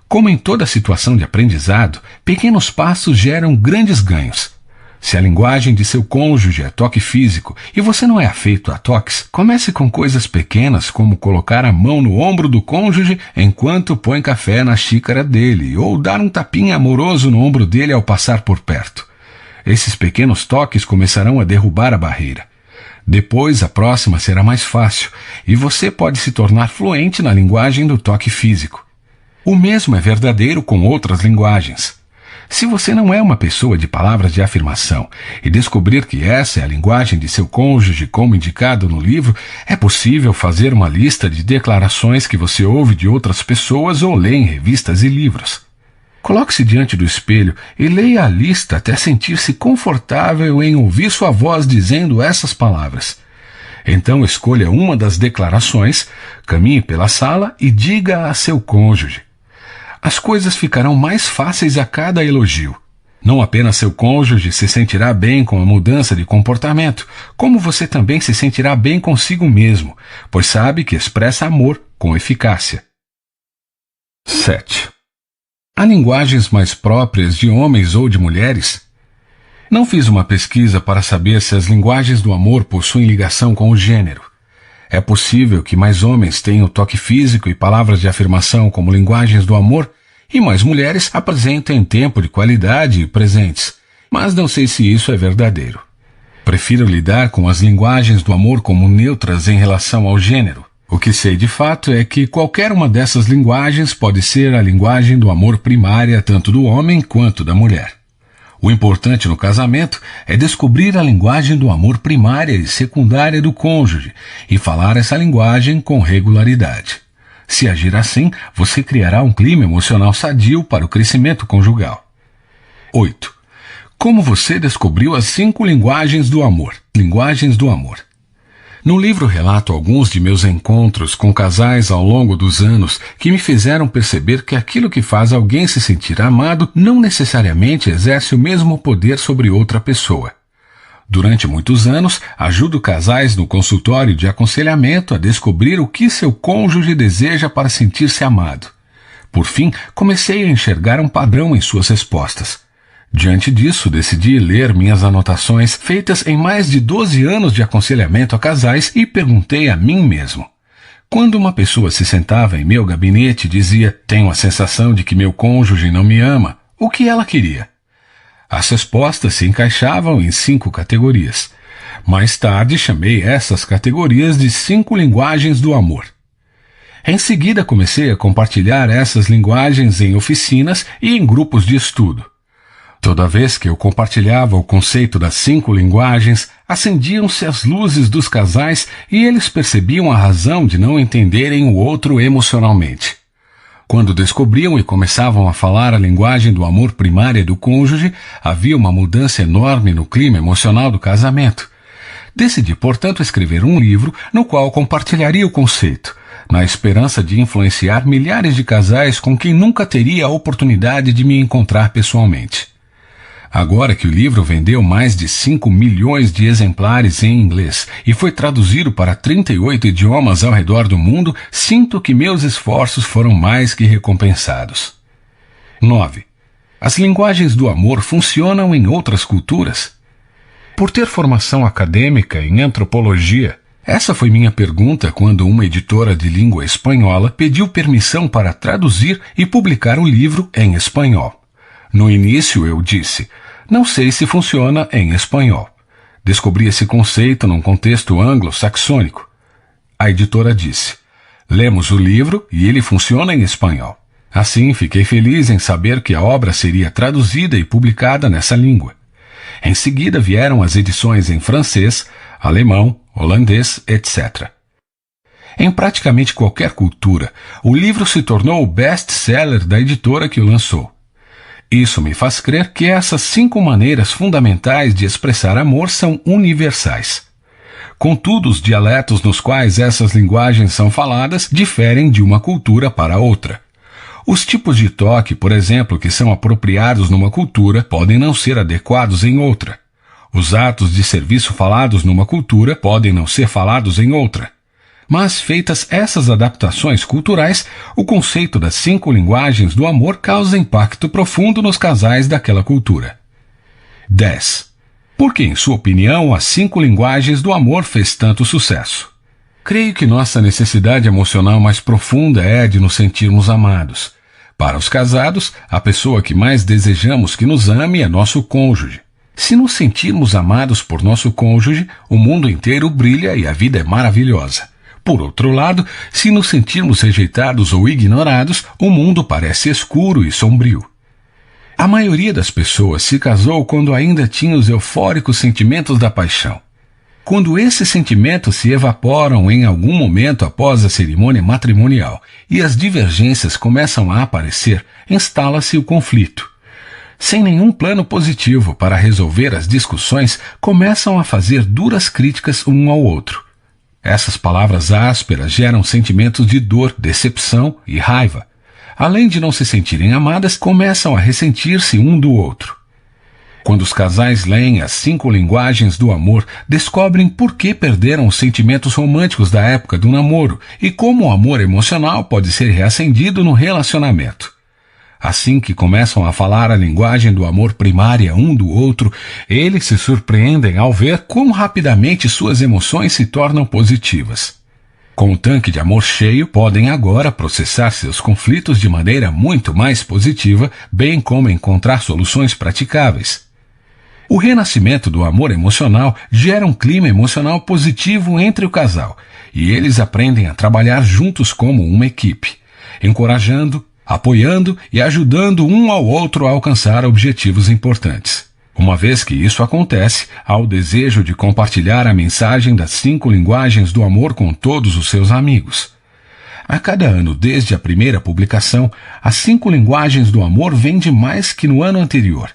Como em toda situação de aprendizado, pequenos passos geram grandes ganhos. Se a linguagem de seu cônjuge é toque físico e você não é afeito a toques, comece com coisas pequenas como colocar a mão no ombro do cônjuge enquanto põe café na xícara dele ou dar um tapinha amoroso no ombro dele ao passar por perto. Esses pequenos toques começarão a derrubar a barreira. Depois, a próxima será mais fácil e você pode se tornar fluente na linguagem do toque físico. O mesmo é verdadeiro com outras linguagens. Se você não é uma pessoa de palavras de afirmação e descobrir que essa é a linguagem de seu cônjuge, como indicado no livro, é possível fazer uma lista de declarações que você ouve de outras pessoas ou lê em revistas e livros. Coloque-se diante do espelho e leia a lista até sentir-se confortável em ouvir sua voz dizendo essas palavras. Então escolha uma das declarações, caminhe pela sala e diga a seu cônjuge. As coisas ficarão mais fáceis a cada elogio. Não apenas seu cônjuge se sentirá bem com a mudança de comportamento, como você também se sentirá bem consigo mesmo, pois sabe que expressa amor com eficácia. 7. Há linguagens mais próprias de homens ou de mulheres? Não fiz uma pesquisa para saber se as linguagens do amor possuem ligação com o gênero. É possível que mais homens tenham toque físico e palavras de afirmação como linguagens do amor, e mais mulheres apresentem tempo de qualidade e presentes, mas não sei se isso é verdadeiro. Prefiro lidar com as linguagens do amor como neutras em relação ao gênero. O que sei de fato é que qualquer uma dessas linguagens pode ser a linguagem do amor primária tanto do homem quanto da mulher. O importante no casamento é descobrir a linguagem do amor primária e secundária do cônjuge e falar essa linguagem com regularidade. Se agir assim, você criará um clima emocional sadio para o crescimento conjugal. 8. Como você descobriu as 5 linguagens do amor? Linguagens do amor. No livro relato alguns de meus encontros com casais ao longo dos anos que me fizeram perceber que aquilo que faz alguém se sentir amado não necessariamente exerce o mesmo poder sobre outra pessoa. Durante muitos anos, ajudo casais no consultório de aconselhamento a descobrir o que seu cônjuge deseja para sentir-se amado. Por fim, comecei a enxergar um padrão em suas respostas. Diante disso, decidi ler minhas anotações feitas em mais de 12 anos de aconselhamento a casais e perguntei a mim mesmo. Quando uma pessoa se sentava em meu gabinete e dizia: "Tenho a sensação de que meu cônjuge não me ama", o que ela queria? As respostas se encaixavam em 5 categorias. Mais tarde, chamei essas categorias de 5 linguagens do amor. Em seguida, comecei a compartilhar essas linguagens em oficinas e em grupos de estudo. Toda vez que eu compartilhava o conceito das 5 linguagens, acendiam-se as luzes dos casais e eles percebiam a razão de não entenderem o outro emocionalmente. Quando descobriam e começavam a falar a linguagem do amor primária do cônjuge, havia uma mudança enorme no clima emocional do casamento. Decidi, portanto, escrever um livro no qual compartilharia o conceito, na esperança de influenciar milhares de casais com quem nunca teria a oportunidade de me encontrar pessoalmente. Agora que o livro vendeu mais de 5 milhões de exemplares em inglês e foi traduzido para 38 idiomas ao redor do mundo, sinto que meus esforços foram mais que recompensados. 9. As linguagens do amor funcionam em outras culturas? Por ter formação acadêmica em antropologia, essa foi minha pergunta quando uma editora de língua espanhola pediu permissão para traduzir e publicar o livro em espanhol. No início eu disse: "Não sei se funciona em espanhol." Descobri esse conceito num contexto anglo-saxônico. A editora disse: "Lemos o livro e ele funciona em espanhol." Assim, fiquei feliz em saber que a obra seria traduzida e publicada nessa língua. Em seguida vieram as edições em francês, alemão, holandês, etc. Em praticamente qualquer cultura, o livro se tornou o best-seller da editora que o lançou. Isso me faz crer que essas 5 maneiras fundamentais de expressar amor são universais. Contudo, os dialetos nos quais essas linguagens são faladas diferem de uma cultura para outra. Os tipos de toque, por exemplo, que são apropriados numa cultura, podem não ser adequados em outra. Os atos de serviço falados numa cultura podem não ser falados em outra. Mas, feitas essas adaptações culturais, o conceito das 5 linguagens do amor causa impacto profundo nos casais daquela cultura. 10. Por que, em sua opinião, as 5 linguagens do amor fez tanto sucesso? Creio que nossa necessidade emocional mais profunda é a de nos sentirmos amados. Para os casados, a pessoa que mais desejamos que nos ame é nosso cônjuge. Se nos sentirmos amados por nosso cônjuge, o mundo inteiro brilha e a vida é maravilhosa. Por outro lado, se nos sentirmos rejeitados ou ignorados, o mundo parece escuro e sombrio. A maioria das pessoas se casou quando ainda tinha os eufóricos sentimentos da paixão. Quando esses sentimentos se evaporam em algum momento após a cerimônia matrimonial e as divergências começam a aparecer, instala-se o conflito. Sem nenhum plano positivo para resolver as discussões, começam a fazer duras críticas um ao outro. Essas palavras ásperas geram sentimentos de dor, decepção e raiva. Além de não se sentirem amadas, começam a ressentir-se um do outro. Quando os casais leem as 5 linguagens do amor, descobrem por que perderam os sentimentos românticos da época do namoro e como o amor emocional pode ser reacendido no relacionamento. Assim que começam a falar a linguagem do amor primária um do outro, eles se surpreendem ao ver quão rapidamente suas emoções se tornam positivas. Com o tanque de amor cheio, podem agora processar seus conflitos de maneira muito mais positiva, bem como encontrar soluções praticáveis. O renascimento do amor emocional gera um clima emocional positivo entre o casal, e eles aprendem a trabalhar juntos como uma equipe, encorajando, apoiando e ajudando um ao outro a alcançar objetivos importantes. Uma vez que isso acontece, há o desejo de compartilhar a mensagem das 5 linguagens do amor com todos os seus amigos. A cada ano, desde a primeira publicação, as 5 linguagens do amor vendem mais que no ano anterior.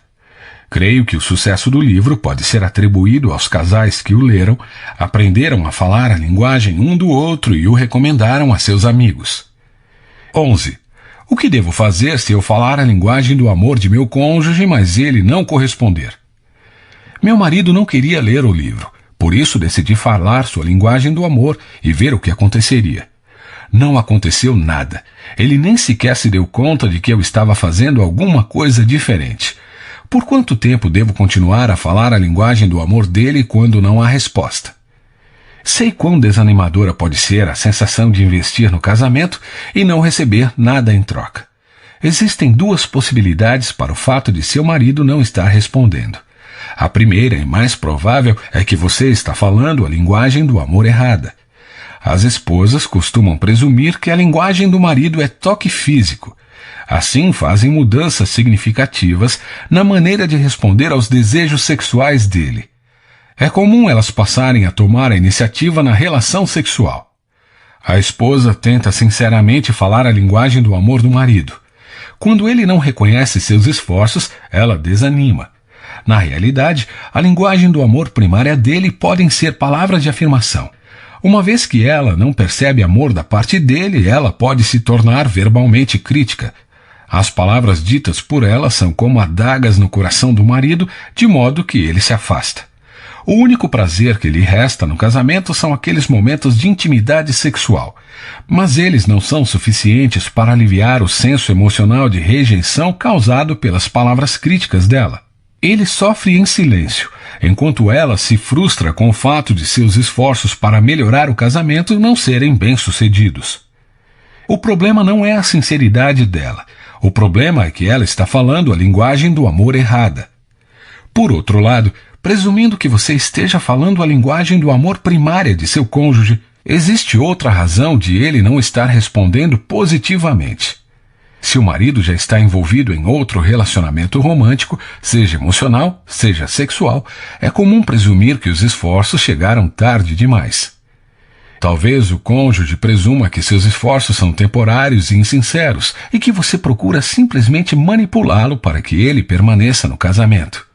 Creio que o sucesso do livro pode ser atribuído aos casais que o leram, aprenderam a falar a linguagem um do outro e o recomendaram a seus amigos. 11. O que devo fazer se eu falar a linguagem do amor de meu cônjuge, mas ele não corresponder? Meu marido não queria ler o livro, por isso decidi falar sua linguagem do amor e ver o que aconteceria. Não aconteceu nada. Ele nem sequer se deu conta de que eu estava fazendo alguma coisa diferente. Por quanto tempo devo continuar a falar a linguagem do amor dele quando não há resposta? Sei quão desanimadora pode ser a sensação de investir no casamento e não receber nada em troca. Existem 2 possibilidades para o fato de seu marido não estar respondendo. A primeira e mais provável é que você está falando a linguagem do amor errada. As esposas costumam presumir que a linguagem do marido é toque físico. Assim, fazem mudanças significativas na maneira de responder aos desejos sexuais dele. É comum elas passarem a tomar a iniciativa na relação sexual. A esposa tenta sinceramente falar a linguagem do amor do marido. Quando ele não reconhece seus esforços, ela desanima. Na realidade, a linguagem do amor primária dele podem ser palavras de afirmação. Uma vez que ela não percebe amor da parte dele, ela pode se tornar verbalmente crítica. As palavras ditas por ela são como adagas no coração do marido, de modo que ele se afasta. O único prazer que lhe resta no casamento são aqueles momentos de intimidade sexual, mas eles não são suficientes para aliviar o senso emocional de rejeição causado pelas palavras críticas dela. Ele sofre em silêncio, enquanto ela se frustra com o fato de seus esforços para melhorar o casamento não serem bem-sucedidos. O problema não é a sinceridade dela. O problema é que ela está falando a linguagem do amor errada. Por outro lado, presumindo que você esteja falando a linguagem do amor primária de seu cônjuge, existe outra razão de ele não estar respondendo positivamente. Se o marido já está envolvido em outro relacionamento romântico, seja emocional, seja sexual, é comum presumir que os esforços chegaram tarde demais. Talvez o cônjuge presuma que seus esforços são temporários e insinceros e que você procura simplesmente manipulá-lo para que ele permaneça no casamento.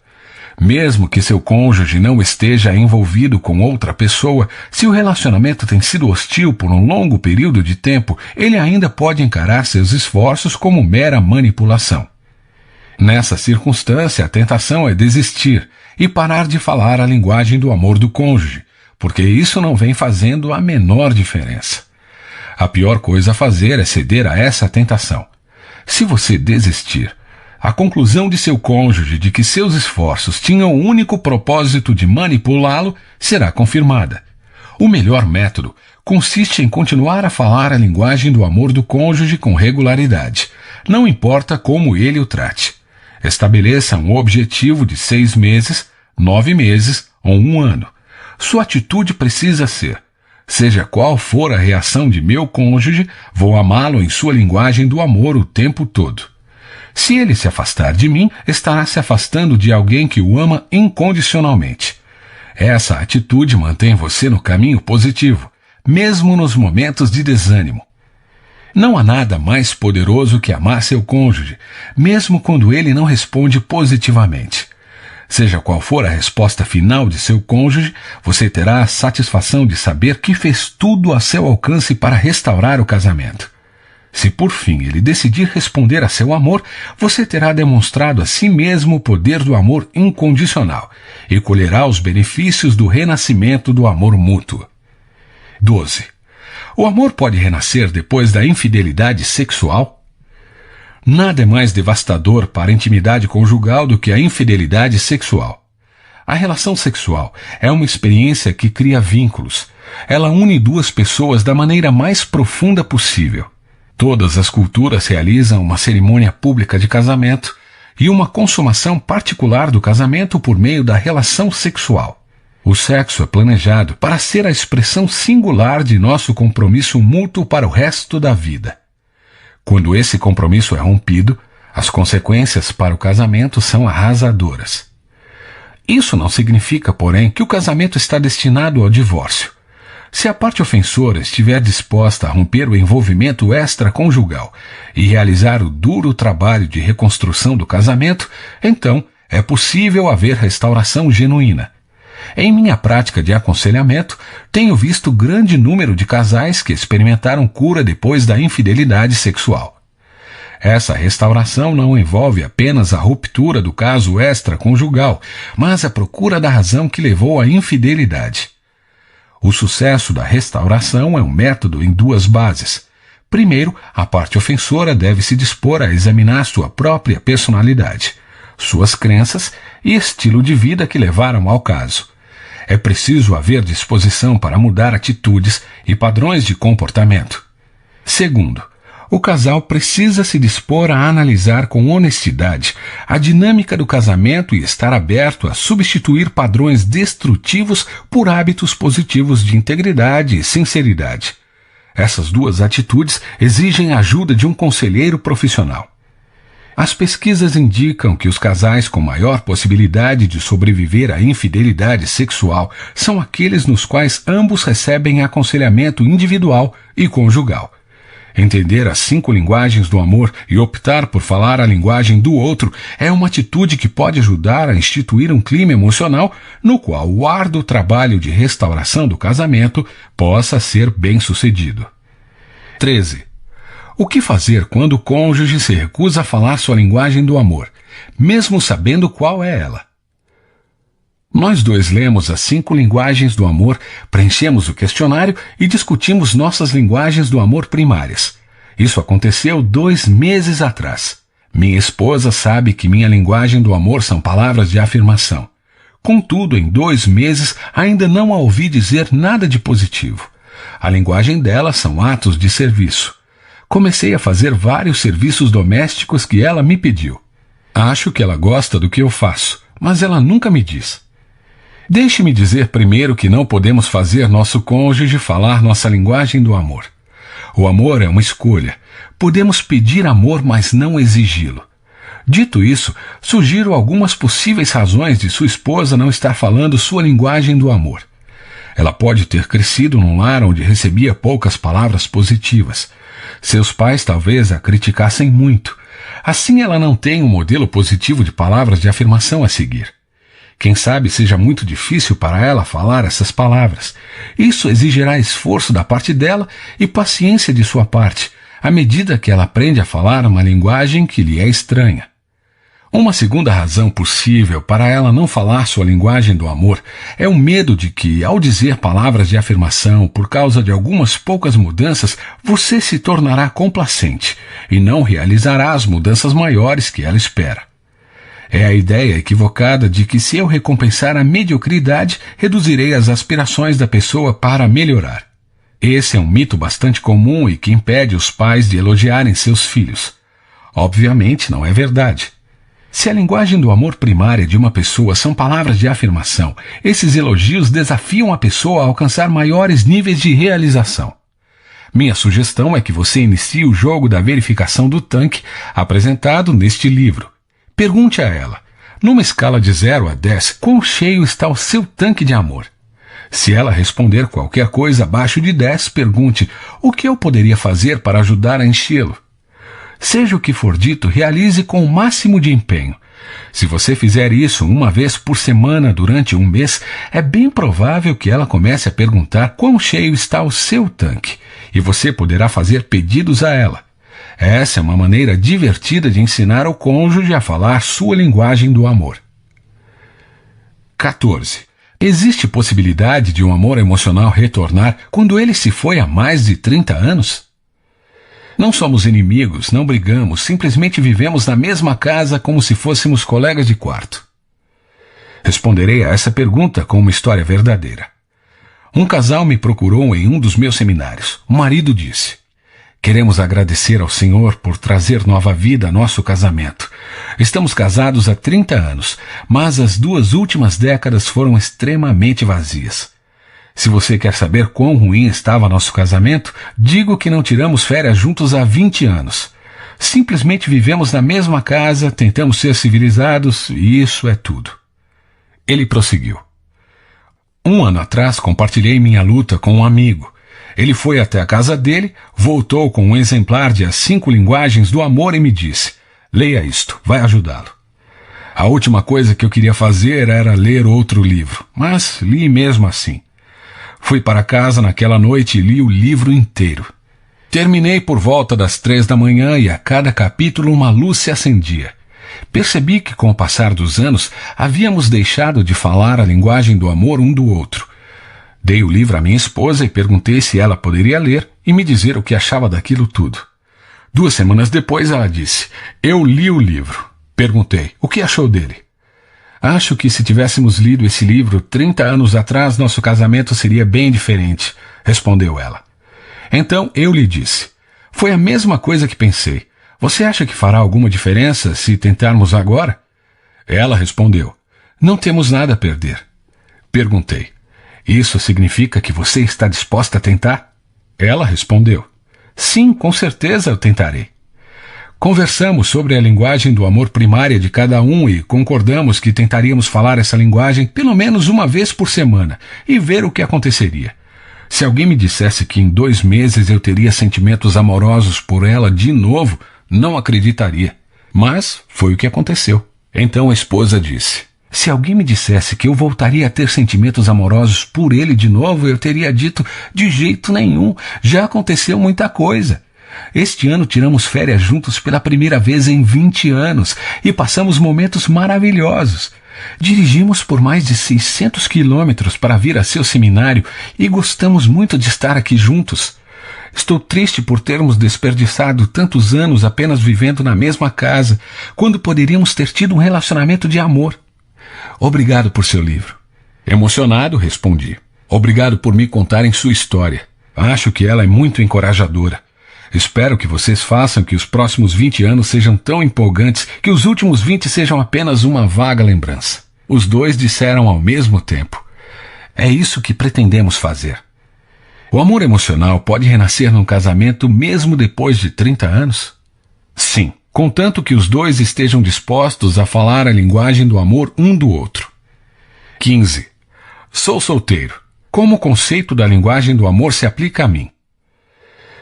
Mesmo que seu cônjuge não esteja envolvido com outra pessoa, se o relacionamento tem sido hostil por um longo período de tempo, ele ainda pode encarar seus esforços como mera manipulação. Nessa circunstância, a tentação é desistir e parar de falar a linguagem do amor do cônjuge, porque isso não vem fazendo a menor diferença. A pior coisa a fazer é ceder a essa tentação. Se você desistir, a conclusão de seu cônjuge de que seus esforços tinham o único propósito de manipulá-lo será confirmada. O melhor método consiste em continuar a falar a linguagem do amor do cônjuge com regularidade, não importa como ele o trate. Estabeleça um objetivo de 6 meses, 9 meses ou 1 ano. Sua atitude precisa ser: seja qual for a reação de meu cônjuge, vou amá-lo em sua linguagem do amor o tempo todo. Se ele se afastar de mim, estará se afastando de alguém que o ama incondicionalmente. Essa atitude mantém você no caminho positivo, mesmo nos momentos de desânimo. Não há nada mais poderoso que amar seu cônjuge, mesmo quando ele não responde positivamente. Seja qual for a resposta final de seu cônjuge, você terá a satisfação de saber que fez tudo a seu alcance para restaurar o casamento. Se por fim ele decidir responder a seu amor, você terá demonstrado a si mesmo o poder do amor incondicional e colherá os benefícios do renascimento do amor mútuo. 12. O amor pode renascer depois da infidelidade sexual? Nada é mais devastador para a intimidade conjugal do que a infidelidade sexual. A relação sexual é uma experiência que cria vínculos. Ela une duas pessoas da maneira mais profunda possível. Todas as culturas realizam uma cerimônia pública de casamento e uma consumação particular do casamento por meio da relação sexual. O sexo é planejado para ser a expressão singular de nosso compromisso mútuo para o resto da vida. Quando esse compromisso é rompido, as consequências para o casamento são arrasadoras. Isso não significa, porém, que o casamento está destinado ao divórcio. Se a parte ofensora estiver disposta a romper o envolvimento extraconjugal e realizar o duro trabalho de reconstrução do casamento, então é possível haver restauração genuína. Em minha prática de aconselhamento, tenho visto grande número de casais que experimentaram cura depois da infidelidade sexual. Essa restauração não envolve apenas a ruptura do caso extraconjugal, mas a procura da razão que levou à infidelidade. O sucesso da restauração é um método em duas bases. Primeiro, a parte ofensora deve se dispor a examinar sua própria personalidade, suas crenças e estilo de vida que levaram ao caso. É preciso haver disposição para mudar atitudes e padrões de comportamento. Segundo, o casal precisa se dispor a analisar com honestidade a dinâmica do casamento e estar aberto a substituir padrões destrutivos por hábitos positivos de integridade e sinceridade. Essas duas atitudes exigem a ajuda de um conselheiro profissional. As pesquisas indicam que os casais com maior possibilidade de sobreviver à infidelidade sexual são aqueles nos quais ambos recebem aconselhamento individual e conjugal. Entender as 5 linguagens do amor e optar por falar a linguagem do outro é uma atitude que pode ajudar a instituir um clima emocional no qual o árduo trabalho de restauração do casamento possa ser bem-sucedido. 13. O que fazer quando o cônjuge se recusa a falar sua linguagem do amor, mesmo sabendo qual é ela? Nós dois lemos as 5 linguagens do amor, preenchemos o questionário e discutimos nossas linguagens do amor primárias. Isso aconteceu 2 meses atrás. Minha esposa sabe que minha linguagem do amor são palavras de afirmação. Contudo, em 2 meses, ainda não a ouvi dizer nada de positivo. A linguagem dela são atos de serviço. Comecei a fazer vários serviços domésticos que ela me pediu. Acho que ela gosta do que eu faço, mas ela nunca me diz. Deixe-me dizer primeiro que não podemos fazer nosso cônjuge falar nossa linguagem do amor. O amor é uma escolha. Podemos pedir amor, mas não exigi-lo. Dito isso, sugiro algumas possíveis razões de sua esposa não estar falando sua linguagem do amor. Ela pode ter crescido num lar onde recebia poucas palavras positivas. Seus pais talvez a criticassem muito. Assim ela não tem um modelo positivo de palavras de afirmação a seguir. Quem sabe seja muito difícil para ela falar essas palavras. Isso exigirá esforço da parte dela e paciência de sua parte, à medida que ela aprende a falar uma linguagem que lhe é estranha. Uma segunda razão possível para ela não falar sua linguagem do amor é o medo de que, ao dizer palavras de afirmação por causa de algumas poucas mudanças, você se tornará complacente e não realizará as mudanças maiores que ela espera. É a ideia equivocada de que se eu recompensar a mediocridade, reduzirei as aspirações da pessoa para melhorar. Esse é um mito bastante comum e que impede os pais de elogiarem seus filhos. Obviamente não é verdade. Se a linguagem do amor primária de uma pessoa são palavras de afirmação, esses elogios desafiam a pessoa a alcançar maiores níveis de realização. Minha sugestão é que você inicie o jogo da verificação do tanque apresentado neste livro. Pergunte a ela, numa escala de 0 a 10, quão cheio está o seu tanque de amor? Se ela responder qualquer coisa abaixo de 10, pergunte, o que eu poderia fazer para ajudar a enchê-lo? Seja o que for dito, realize com o máximo de empenho. Se você fizer isso uma vez por semana durante um mês, é bem provável que ela comece a perguntar quão cheio está o seu tanque, e você poderá fazer pedidos a ela. Essa é uma maneira divertida de ensinar ao cônjuge a falar sua linguagem do amor. 14. Existe possibilidade de um amor emocional retornar quando ele se foi há mais de 30 anos? Não somos inimigos, não brigamos, simplesmente vivemos na mesma casa como se fôssemos colegas de quarto. Responderei a essa pergunta com uma história verdadeira. Um casal me procurou em um dos meus seminários. O marido disse, queremos agradecer ao Senhor por trazer nova vida a nosso casamento. Estamos casados há 30 anos, mas as 2 últimas décadas foram extremamente vazias. Se você quer saber quão ruim estava nosso casamento, digo que não tiramos férias juntos há 20 anos. Simplesmente vivemos na mesma casa, tentamos ser civilizados e isso é tudo. Ele prosseguiu. 1 ano atrás compartilhei minha luta com um amigo. Ele foi até a casa dele, voltou com um exemplar de As 5 Linguagens do Amor e me disse, leia isto, vai ajudá-lo. A última coisa que eu queria fazer era ler outro livro, mas li mesmo assim. Fui para casa naquela noite e li o livro inteiro. Terminei por volta das 3 da manhã e a cada capítulo uma luz se acendia. Percebi que com o passar dos anos havíamos deixado de falar a linguagem do amor um do outro. Dei o livro à minha esposa e perguntei se ela poderia ler e me dizer o que achava daquilo tudo. 2 semanas depois ela disse, eu li o livro. Perguntei, o que achou dele? Acho que se tivéssemos lido esse livro 30 anos atrás, nosso casamento seria bem diferente, respondeu ela. Então eu lhe disse, foi a mesma coisa que pensei. Você acha que fará alguma diferença se tentarmos agora? Ela respondeu, não temos nada a perder. Perguntei, isso significa que você está disposta a tentar? Ela respondeu, sim, com certeza eu tentarei. Conversamos sobre a linguagem do amor primária de cada um e concordamos que tentaríamos falar essa linguagem pelo menos uma vez por semana e ver o que aconteceria. Se alguém me dissesse que em 2 meses eu teria sentimentos amorosos por ela de novo, não acreditaria. Mas foi o que aconteceu. Então a esposa disse, se alguém me dissesse que eu voltaria a ter sentimentos amorosos por ele de novo, eu teria dito, de jeito nenhum, já aconteceu muita coisa. Este ano tiramos férias juntos pela primeira vez em 20 anos e passamos momentos maravilhosos. Dirigimos por mais de 600 quilômetros para vir a seu seminário e gostamos muito de estar aqui juntos. Estou triste por termos desperdiçado tantos anos apenas vivendo na mesma casa, quando poderíamos ter tido um relacionamento de amor. Obrigado por seu livro. Emocionado, respondi. Obrigado por me contarem sua história. Acho que ela é muito encorajadora. Espero que vocês façam que os próximos 20 anos sejam tão empolgantes que os últimos 20 sejam apenas uma vaga lembrança. Os 2 disseram ao mesmo tempo. É isso que pretendemos fazer. O amor emocional pode renascer num casamento mesmo depois de 30 anos? Sim, contanto que os 2 estejam dispostos a falar a linguagem do amor um do outro. 15. Sou solteiro. Como o conceito da linguagem do amor se aplica a mim?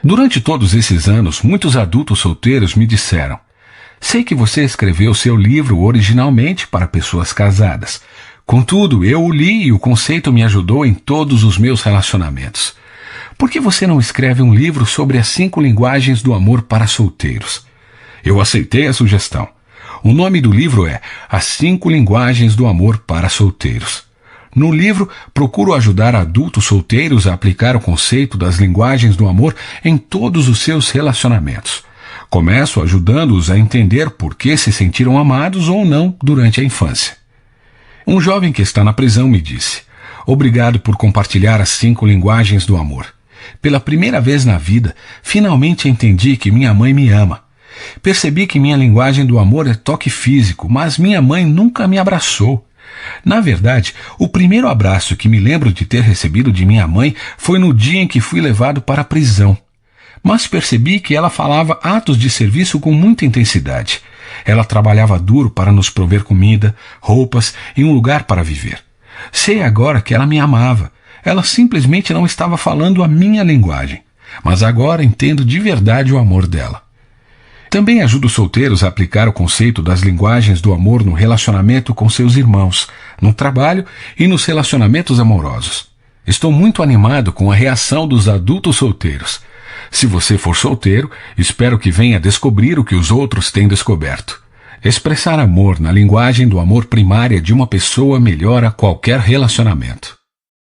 Durante todos esses anos, muitos adultos solteiros me disseram, sei que você escreveu seu livro originalmente para pessoas casadas. Contudo, eu o li e o conceito me ajudou em todos os meus relacionamentos. Por que você não escreve um livro sobre as 5 linguagens do amor para solteiros? Eu aceitei a sugestão. O nome do livro é As 5 Linguagens do Amor para Solteiros. No livro, procuro ajudar adultos solteiros a aplicar o conceito das linguagens do amor em todos os seus relacionamentos. Começo ajudando-os a entender por que se sentiram amados ou não durante a infância. Um jovem que está na prisão me disse, obrigado por compartilhar as 5 linguagens do amor. Pela primeira vez na vida, finalmente entendi que minha mãe me ama. Percebi que minha linguagem do amor é toque físico, mas minha mãe nunca me abraçou. Na verdade, o primeiro abraço que me lembro de ter recebido de minha mãe foi no dia em que fui levado para a prisão. mas percebi que ela falava atos de serviço com muita intensidade. Ela trabalhava duro para nos prover comida, roupas e um lugar para viver. Sei agora que ela me amava. Ela simplesmente não estava falando a minha linguagem. Mas agora entendo de verdade o amor dela. Também ajudo solteiros a aplicar o conceito das linguagens do amor no relacionamento com seus irmãos, no trabalho e nos relacionamentos amorosos. Estou muito animado com a reação dos adultos solteiros. Se você for solteiro, espero que venha descobrir o que os outros têm descoberto. Expressar amor na linguagem do amor primária de uma pessoa melhora qualquer relacionamento.